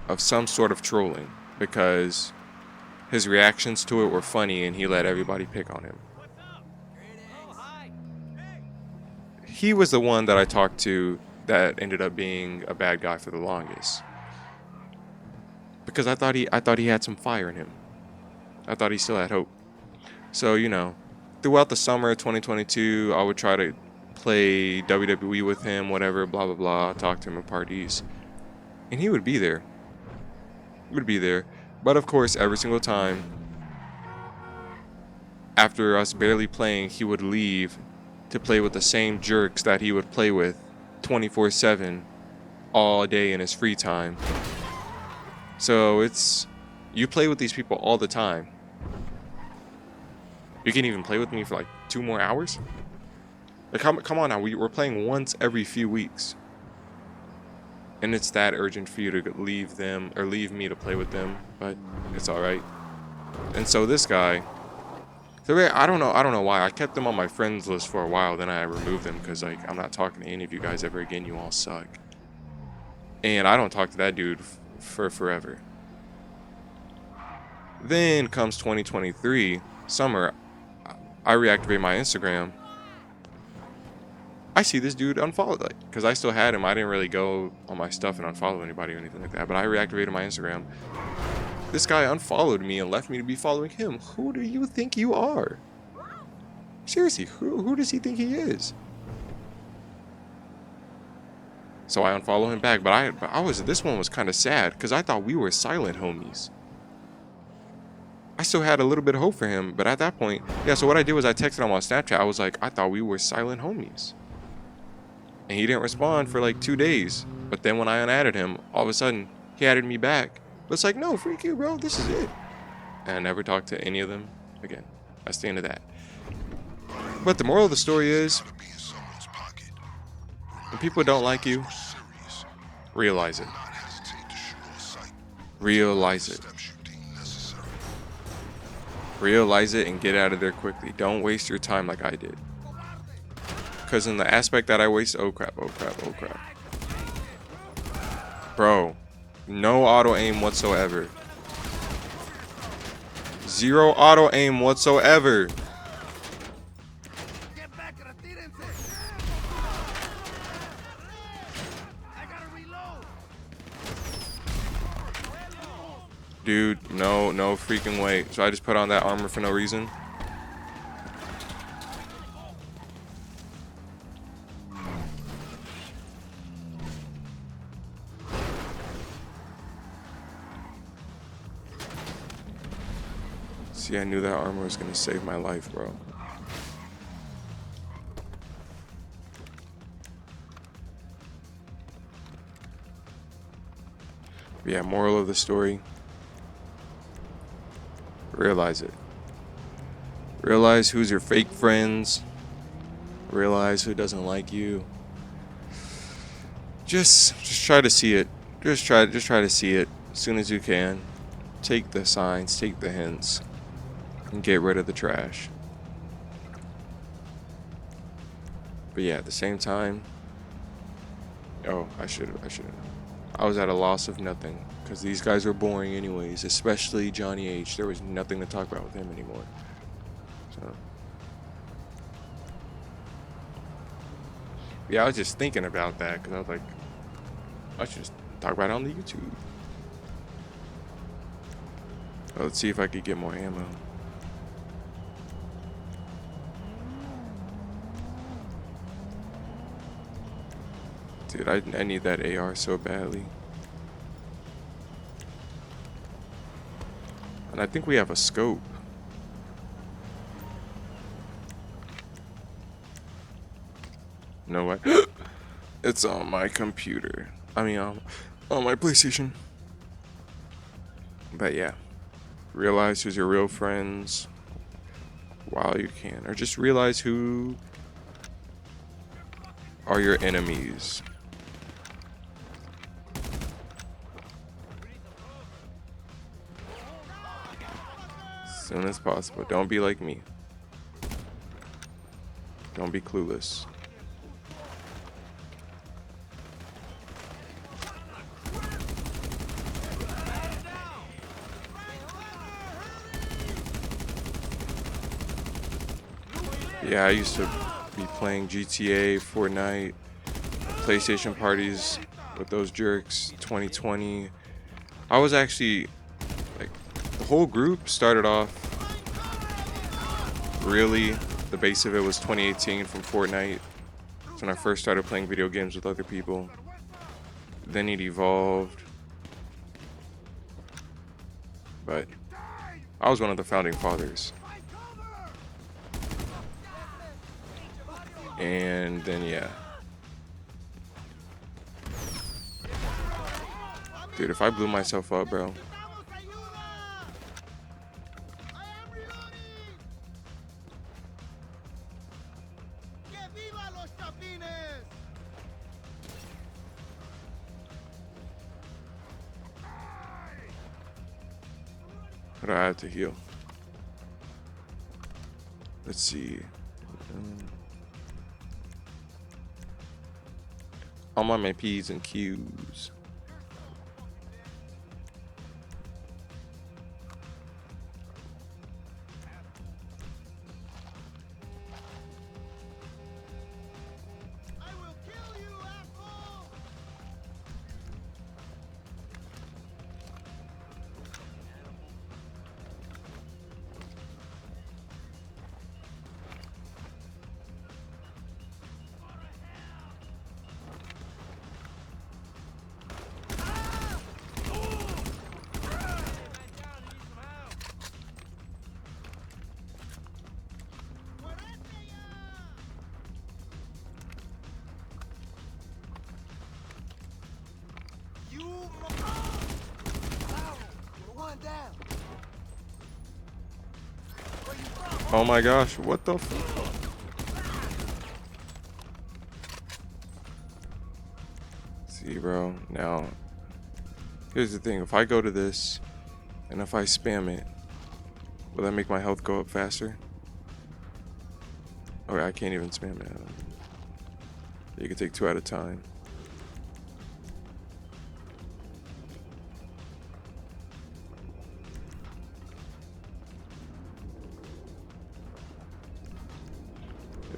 of some sort of trolling because his reactions to it were funny and he let everybody pick on him. He was the one that I talked to that ended up being a bad guy for the longest. Because I thought he had some fire in him. I thought he still had hope. So, you know, throughout the summer of 2022, I would try to play WWE with him, whatever, blah blah blah, talk to him at parties. And he would be there. But of course, every single time after us barely playing, he would leave to play with the same jerks that he would play with 24/7 all day in his free time. So you play with these people all the time. You can even play with me for like 2 more hours? Like come on now, we're playing once every few weeks. And it's that urgent for you to leave them or leave me to play with them, but it's all right. And so this guy, I don't know why I kept them on my friends list for a while. Then I removed them because like I'm not talking to any of you guys ever again. You all suck. And I don't talk to that dude for forever. Then comes 2023 summer. I reactivate my Instagram. I see this dude unfollowed, like, because I still had him. I didn't really go on my stuff and unfollow anybody or anything like that. But I reactivated my Instagram. This guy unfollowed me and left me to be following him. Who do you think you are? Seriously, who does he think he is? So I unfollow him back, but this one was kind of sad because I thought we were silent homies. I still had a little bit of hope for him, but at that point, yeah. So what I did was I texted him on Snapchat. I was like, I thought we were silent homies. And he didn't respond for like 2 days. But then when I unadded him, all of a sudden, he added me back. But it's like, no, freak you, bro. This is it. And I never talked to any of them again. That's the end of that. But the moral of the story is, when people don't like you, realize it. Realize it. Realize it and get out of there quickly. Don't waste your time like I did. Because in the aspect that I waste, oh crap. Bro, no auto aim whatsoever. Zero auto aim whatsoever. Dude, no freaking way. So I just put on that armor for no reason. See, I knew that armor was gonna save my life, bro. But yeah, moral of the story. Realize it. Realize who's your fake friends. Realize who doesn't like you. Just try to see it. Just try to see it as soon as you can. Take the signs, take the hints, and get rid of the trash. But yeah, at the same time, oh, I was at a loss of nothing because these guys were boring anyways, especially Johnny H. There was nothing to talk about with him anymore. So yeah, I was just thinking about that because I was like, I should just talk about it on the YouTube. Well, let's see if I could get more ammo. Dude, I need that AR so badly. And I think we have a scope. No way. It's on my computer. I mean, on my PlayStation. But yeah. Realize who's your real friends while you can. Or just realize who are your enemies. As soon as possible. Don't be like me. Don't be clueless. Yeah, I used to be playing GTA, Fortnite, PlayStation parties with those jerks, 2020. I was actually, like, the whole group started off, really, the base of it was 2018 from Fortnite. That's when I first started playing video games with other people. Then it evolved. But I was one of the founding fathers. And then, yeah. Dude, if I blew myself up, bro. What do I have to heal? Let's see. I'm on my P's and Q's. Oh my gosh, what the fuck? See, bro, now, here's the thing. If I go to this, and if I spam it, will that make my health go up faster? Okay, I can't even spam it. You can take 2 at a time.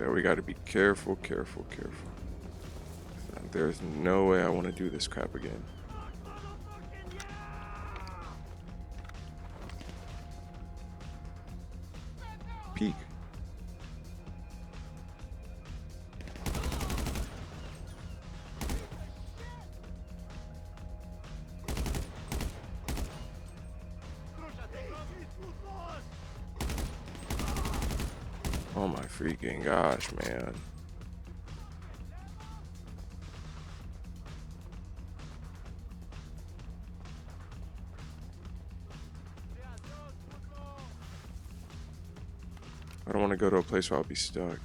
Yeah, we gotta be careful. There's no way I want to do this crap again. Peek. Oh my freaking gosh, man. I don't want to go to a place where I'll be stuck.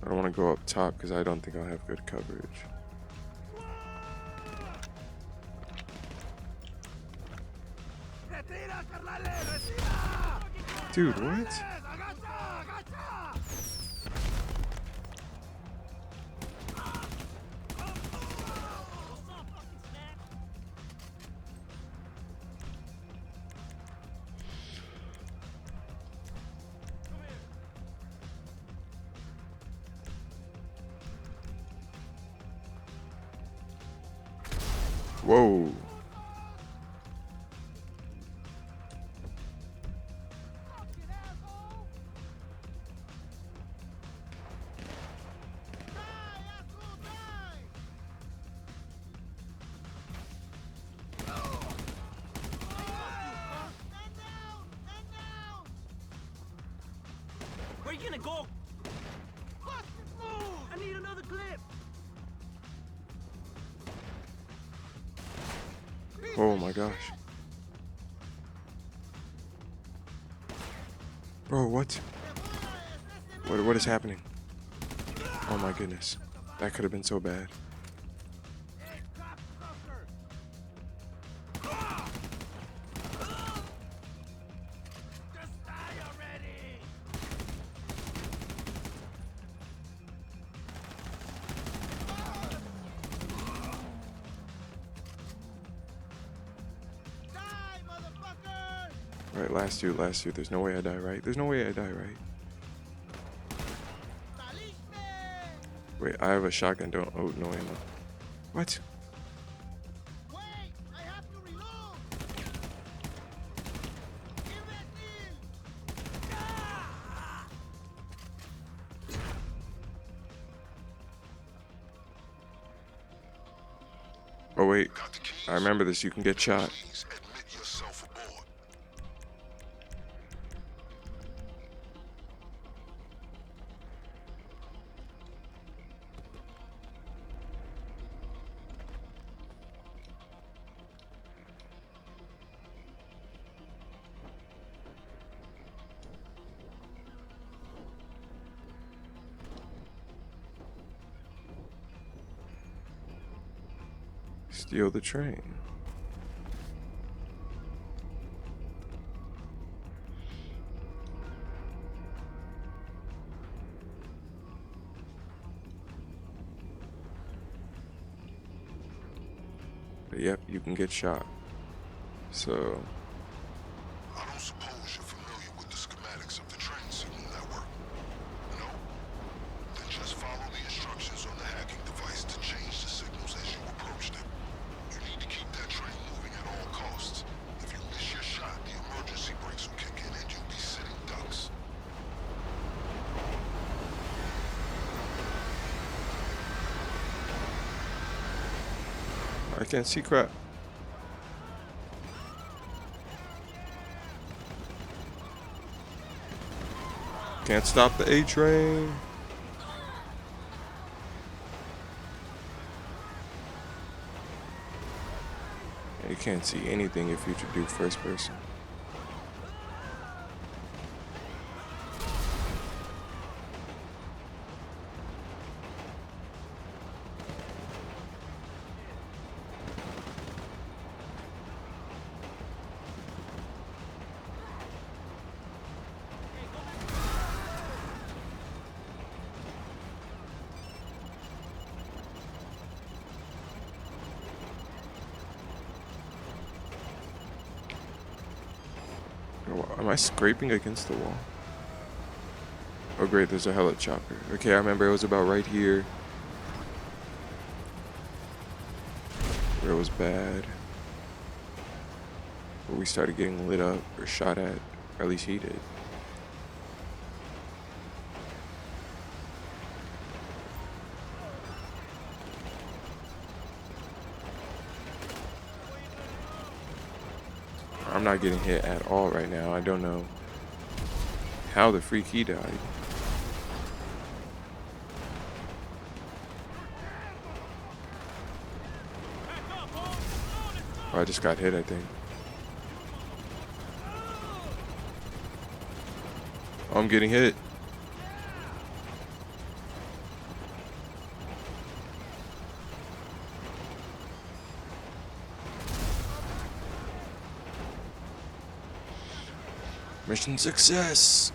I don't want to go up top because I don't think I'll have good coverage. Dude, what? Whoa. Where you gonna go? I need another clip. Oh my gosh. Bro, what? What is happening? Oh my goodness. That could have been so bad. Right, last dude. There's no way I die, right? There's no way I die, right? Wait, I have a shotgun, don't. Oh, no ammo. What? Wait, I have to reload. Give it Oh, wait. I remember this. You can get shot. Please admit yourself aboard. Steal the train. But yep, you can get shot. So, I don't suppose you're familiar with the schematics of the train signal network. No? Then just follow the instructions on the hacking device to change the signals as you approach them. You need to keep that train moving at all costs. If you miss your shot, the emergency brakes will kick in and you'll be sitting ducks. I can't see crap. Can't stop the A train. You can't see anything if you do first person. Am I scraping against the wall? Oh great, there's a heli chopper. Okay, I remember it was about right here. Where it was bad. Where we started getting lit up or shot at. Or at least he did. I'm not getting hit at all right now. I don't know how the freak he died. Oh, I just got hit, I think. Oh, I'm getting hit. Mission success!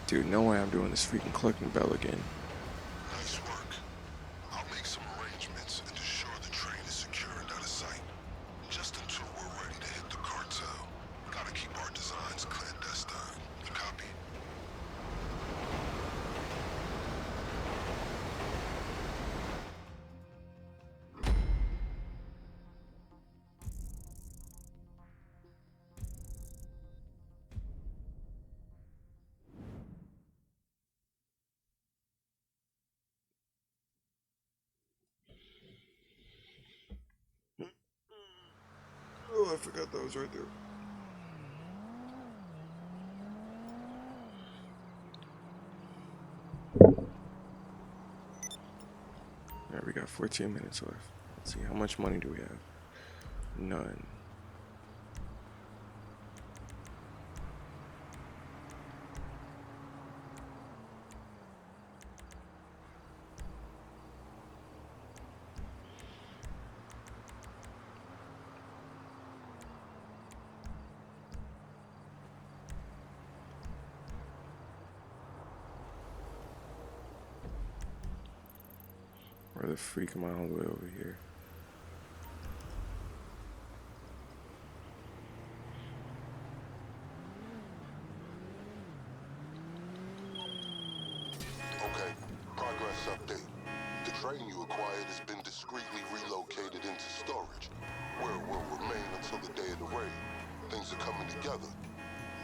Dude, no way I'm doing this freaking collecting bell again. Nice work. I'll make some arrangements and assure the train is secure and out of sight. Just until we're ready to hit the cartel. Gotta keep our designs clandestine. You copy? Oh, I forgot that was right there. Alright, we got 14 minutes left. Let's see, how much money do we have? None. Where the freak am I all the way over here? Okay, progress update. The train you acquired has been discreetly relocated into storage, where it will remain until the day of the raid. Things are coming together.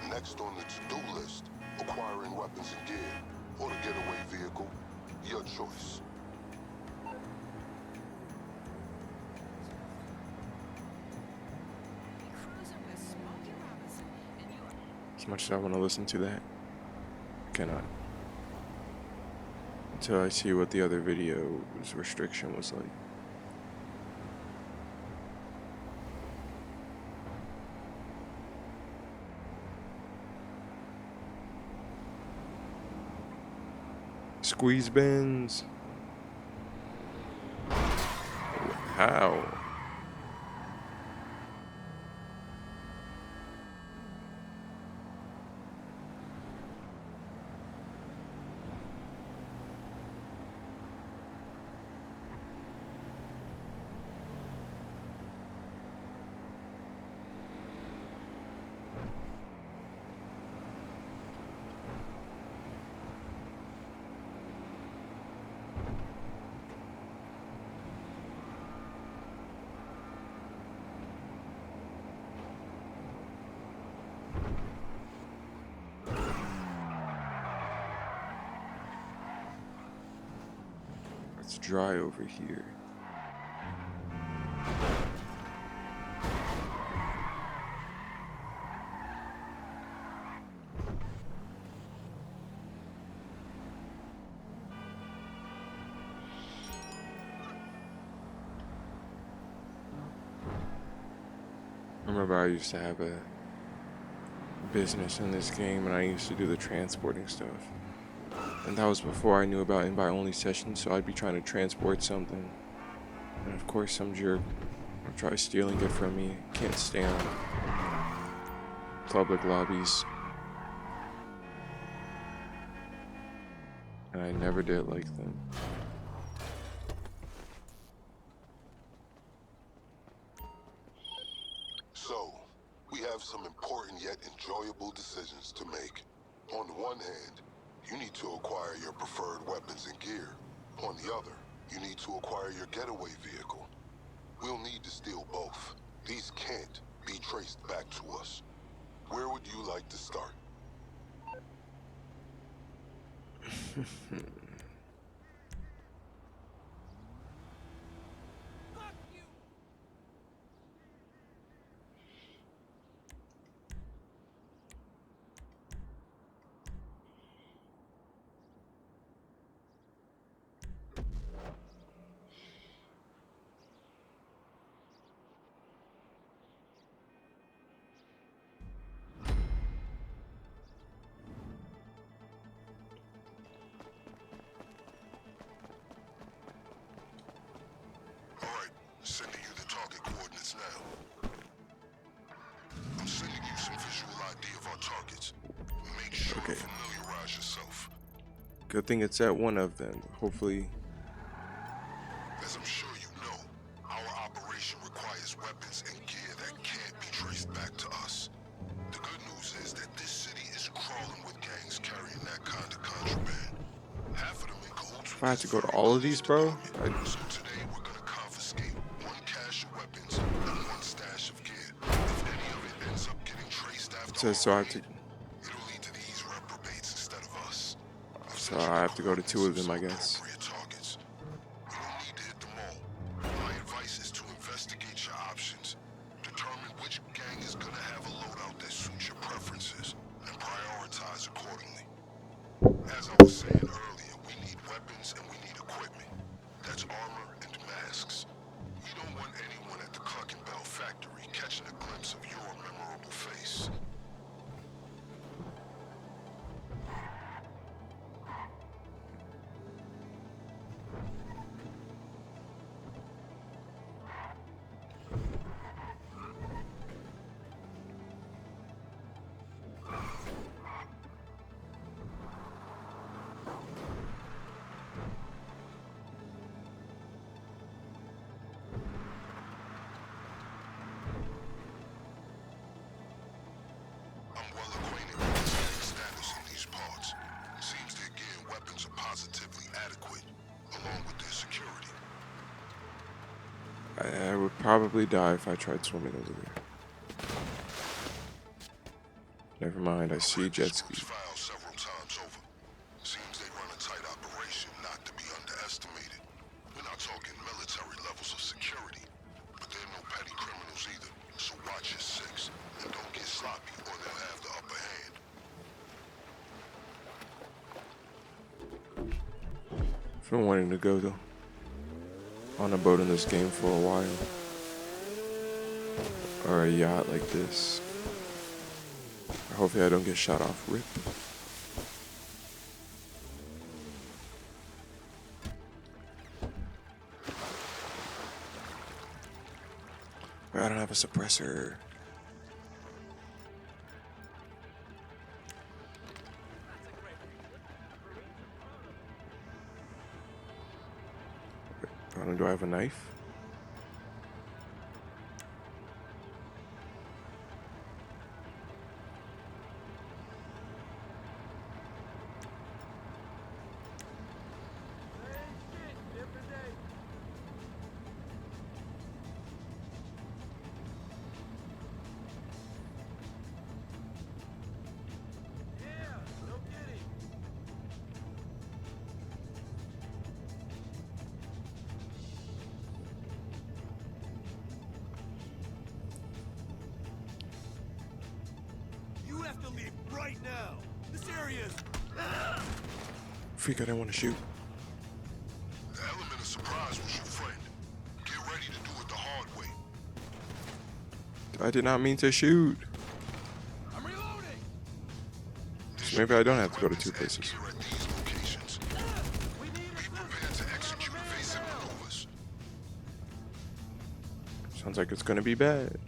Next on the to-do list, acquiring weapons and gear, or the getaway vehicle. Your choice. As much as I want to listen to that, cannot. Until I see what the other video's restriction was like. Squeeze bins. How? It's dry over here. I remember I used to have a business in this game and I used to do the transporting stuff. And that was before I knew about invite-only sessions, so I'd be trying to transport something. And of course some jerk would try stealing it from me. Can't stand public lobbies. And I never did like them. So, we have some important yet enjoyable decisions to make. On the one hand, you need to acquire your preferred weapons and gear. On the other, you need to acquire your getaway vehicle. We'll need to steal both. These can't be traced back to us. Where would you like to start? Sending you the target coordinates now. I'm seeing sure Okay. to familiarize yourself. Good thing it's at one of them. Hopefully. As I'm sure you know, our operation requires weapons and gear that can't be traced back to us. The good news is that this city is crawling with gangs carrying that kind of contraband. Half of them in cahoots If with I had this to go to very all of police these, bro, department. So today we're gonna confiscate one cache of weapons and one stash of gear. If any of it ends up getting traced it after says our so I have to. raid, it'll lead to these reprobates instead of us. I've So sent you I the have to go to two of coordinates them, I some guess. appropriate targets. You don't need to hit them all. My advice is to investigate your options. Determine which gang is gonna have a loadout that suits your preferences, and prioritize accordingly. As I was saying earlier, we need weapons and we need equipment. That's armor and masks. We don't want anyone at the Cluck and Bell factory catching a glimpse of your memorable face. I'm well acquainted with this gang's status in these parts. Seems their gear and weapons are positively adequate, along with their security. I would probably die if I tried swimming over there. Never mind, I see a jet ski. Filed several times over. Seems they run a tight operation not to be underestimated. We're not talking military levels of security, but they're no petty criminals either. So watch your six and don't get sloppy or they'll have the upper hand. I've been wanting to go on a boat in this game for a while. Or a yacht like this. Hopefully I don't get shot off. Rip. I don't have a suppressor. Do I have a knife? You have to leave right now. This area is... Freak, I didn't want to shoot. The element of surprise was your friend. Get ready to do it the hard way. I did not mean to shoot. I'm reloading! So maybe I don't have to go to two places. Gear at these locations. We need Be assistance! prepared to execute evasive maneuvers. Sounds like it's gonna be bad.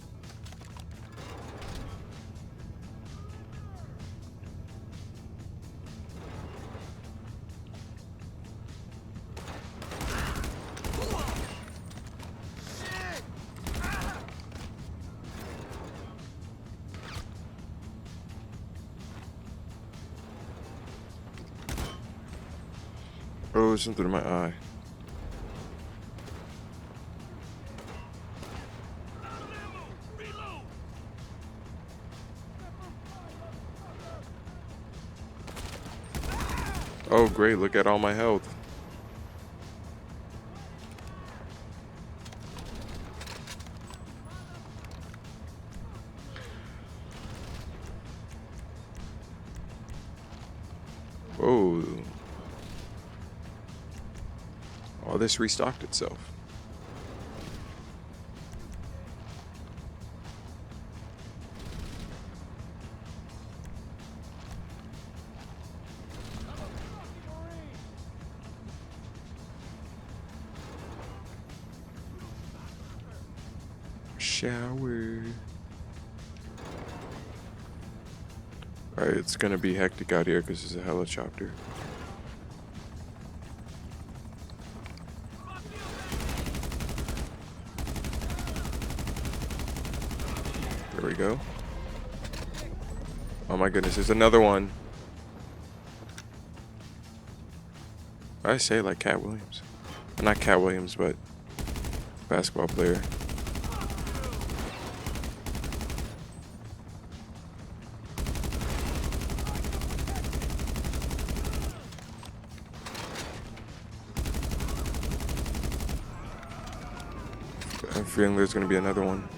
Oh, something in my eye. Reload! Oh, great, look at all my health. Whoa. Oh, this restocked itself. Shower. Alright, it's gonna be hectic out here because there's a helicopter. There we go. Oh my goodness, there's another one. I say like Cat Williams. Not Cat Williams, but basketball player. I'm feeling there's gonna be another one.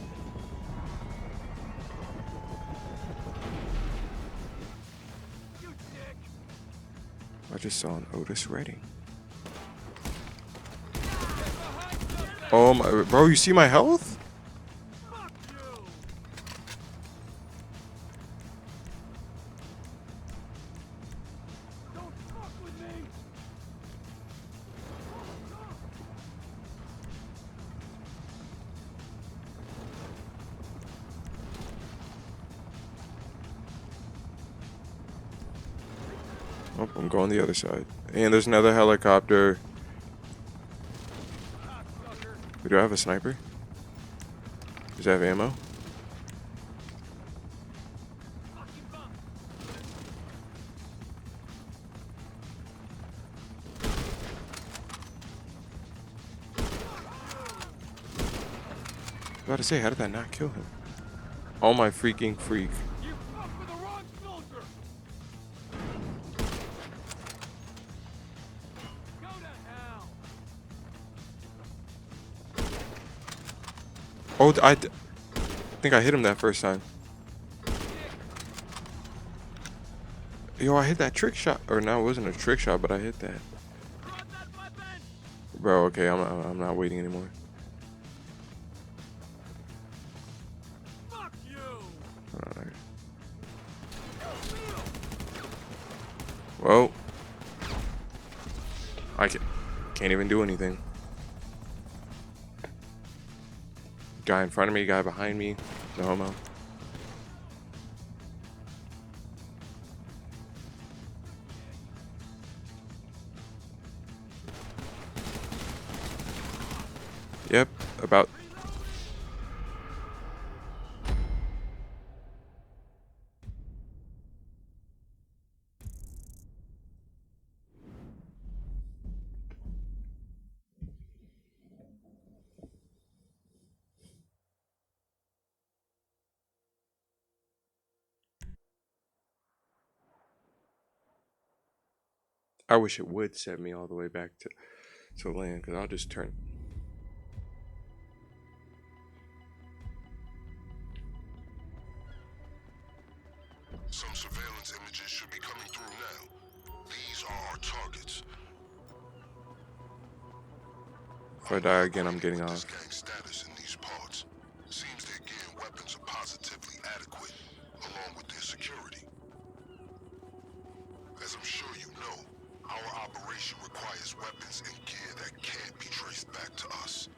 I just saw an Otis Redding. Oh my, bro, you see my health? Oh, I'm going the other side. And there's another helicopter. Do I have a sniper? Does it have ammo? I was about to say, how did that not kill him? Oh my freaking freak. You fucked with the wrong soldier! Go to hell! Oh, I think I hit him that first time. Yo, I hit that trick shot. Or no, it wasn't a trick shot, but I hit that. Drop that weapon! Bro, okay, I'm not waiting anymore. Fuck you! Alright. Well, I can't even do anything. Guy in front of me, guy behind me. No homo. Yep, about. I wish it would set me all the way back to land, because I'll just turn. Some surveillance images should be coming through now. These are our targets. If I die again, I'm getting This off. gang's status in these parts. Seems their gear and weapons are positively adequate, along with their security. As I'm sure you know, our operation requires weapons and gear that can't be traced back to us.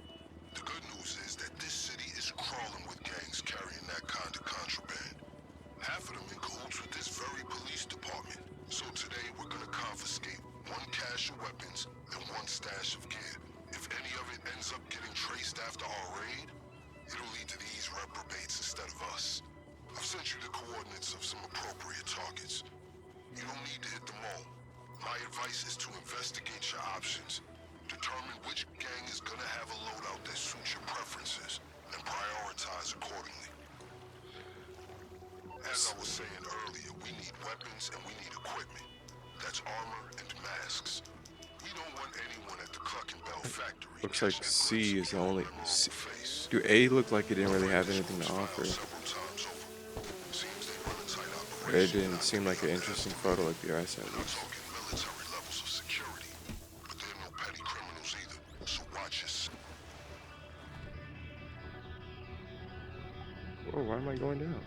The good news is that this city is crawling with gangs carrying that kind of contraband. Half of them in cahoots with this very police department. So today we're gonna confiscate one cache of weapons and one stash of gear. If any of it ends up getting traced after our raid, it'll lead to these reprobates instead of us. I've sent you the coordinates of some appropriate targets. You don't need to hit them all. My advice is to investigate your options. Determine which gang is gonna have a loadout that suits your preferences, and prioritize accordingly. As I was saying earlier, we need weapons and we need equipment. That's armor and masks. We don't want anyone at the Cluck and Bell factory. Looks like catching a C glimpse is of the your only. memorable face. Do A look like it didn't really have anything to Filed offer? several times over. Seems they run a tight It operation, didn't not seem like an giving up interesting that. photo like the rest at We're not least. talking military levels of security, but they're no petty criminals either. So watch yourself. Whoa, why am I going down?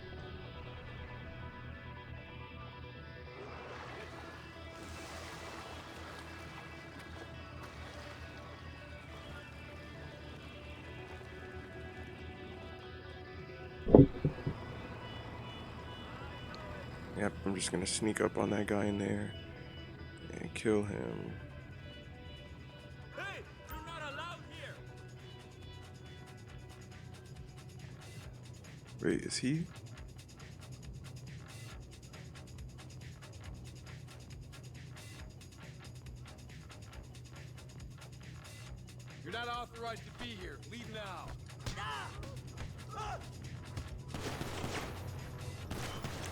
Yep, I'm just gonna sneak up on that guy in there and kill him. Hey, you're not allowed here. Wait, is he? You're not authorized to be here. Leave now.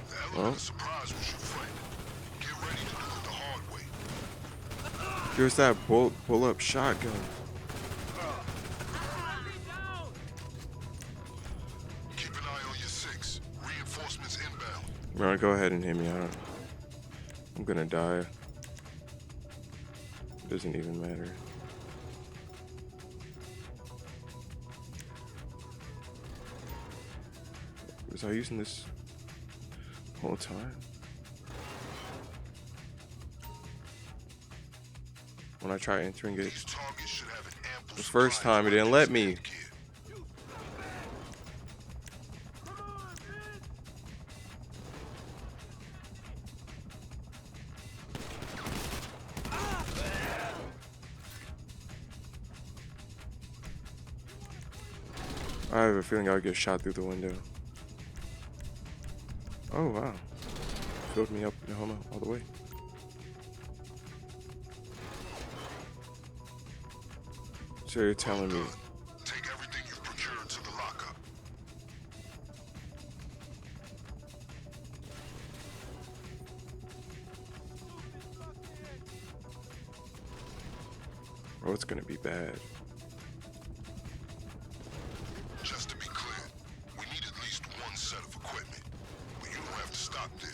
The element of surprise was your friend. Get ready to do it the hard way. There's that pull-up shotgun. Keep an eye on your 6. Reinforcements inbound. No, go ahead and hit me out. I'm gonna die. It doesn't even matter. Was I using this whole time? When I try entering it, These targets should have an ample the first supply of time it didn't let me. gear. I have a feeling I'll get shot through the window. Oh wow. Filled me up in the homo all the way. So you're telling me Take everything you've procured to the lockup. oh it's gonna be bad. Just to be clear, we need at least one set of equipment. But you don't have to stop there.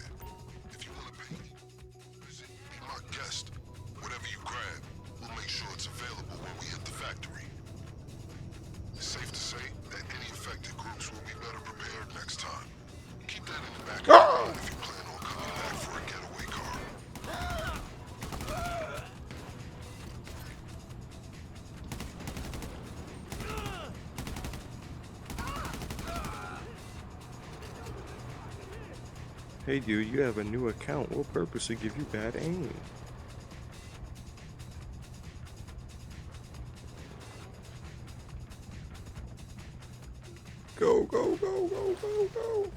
If you want to pay me, visit, be my guest. Whatever you grab, we'll make sure it's available when we hit the factory. It's safe to say that any affected groups will be better prepared next time. Keep that in the back of your mind if you plan on coming back for a getaway car. Hey dude, you have a new account. We'll purposely give you bad aim. Go, go, go, go, go, go.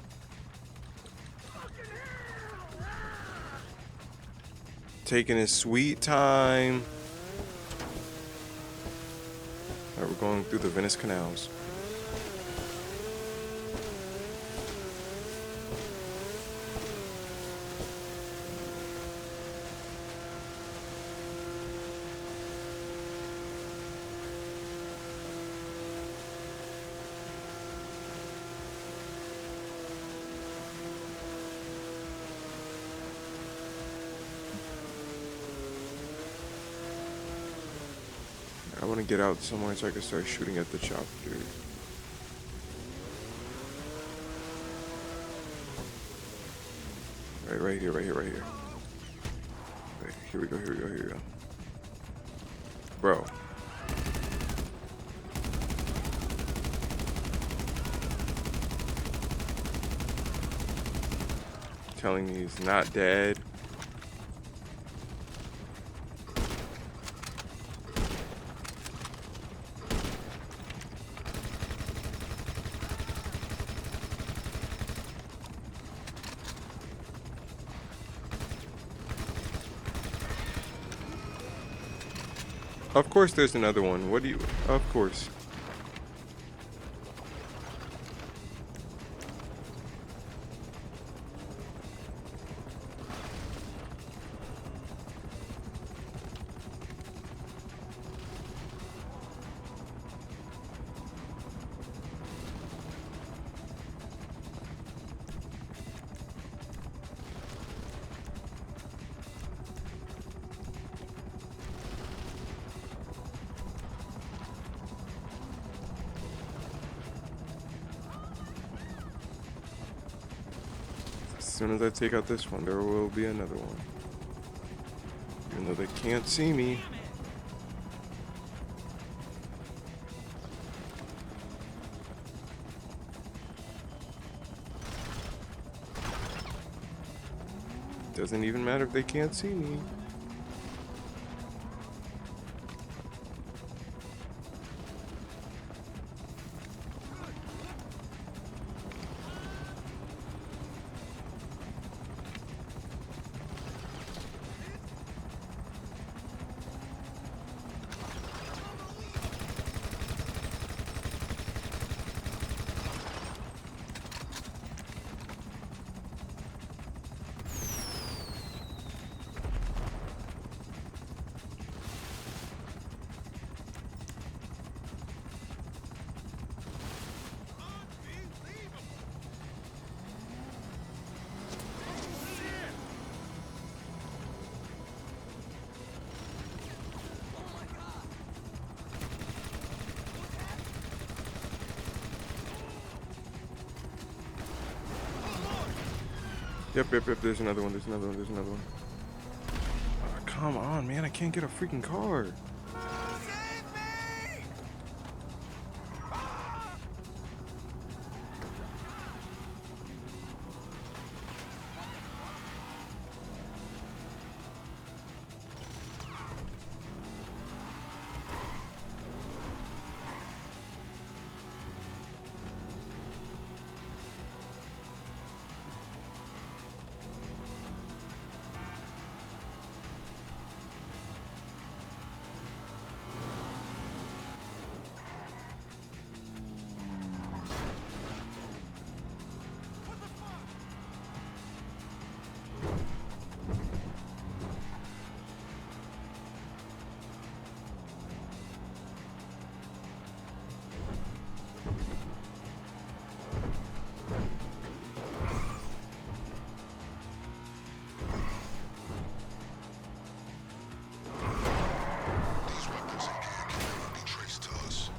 Taking his sweet time. Alright, we're going through the Venice canals. I want to get out somewhere so I can start shooting at the chopper. Right here. Right, here we go. Bro. Telling me he's not dead. Of course there's another one. What do you... Of course. As soon as I take out this one, there will be another one. Even though they can't see me. Doesn't even matter if they can't see me. Yep, there's another one, there's another one, there's another one. Oh, come on, man, I can't get a freaking car. These weapons and gear can never be traced to us.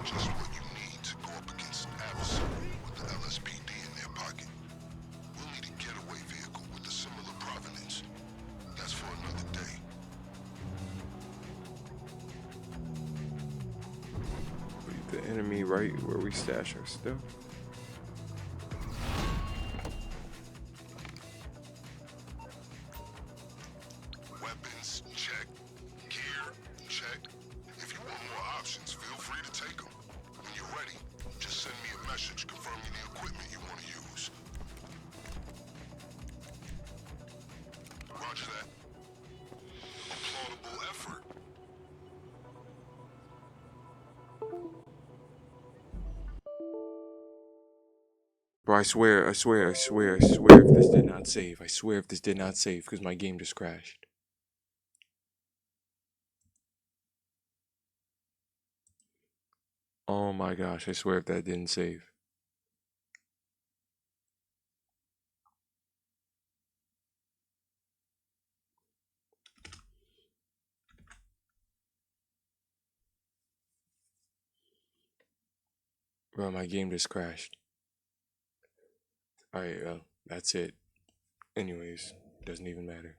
Just what you need to go up against an adversary with the LSPD in their pocket. We'll need a getaway vehicle with a similar provenance. That's for another day. The enemy right where we stash our stuff. Weapons, check. Gear, check. If you want more options, feel free to take them. When you're ready, just send me a message confirming the equipment you want to use. Roger that. Applaudable effort. Bro, I swear if this did not save. I swear if this did not save because my game just crashed. Oh my gosh, I swear if that didn't save. Bro, my game just crashed. Alright, that's it. Anyways, doesn't even matter.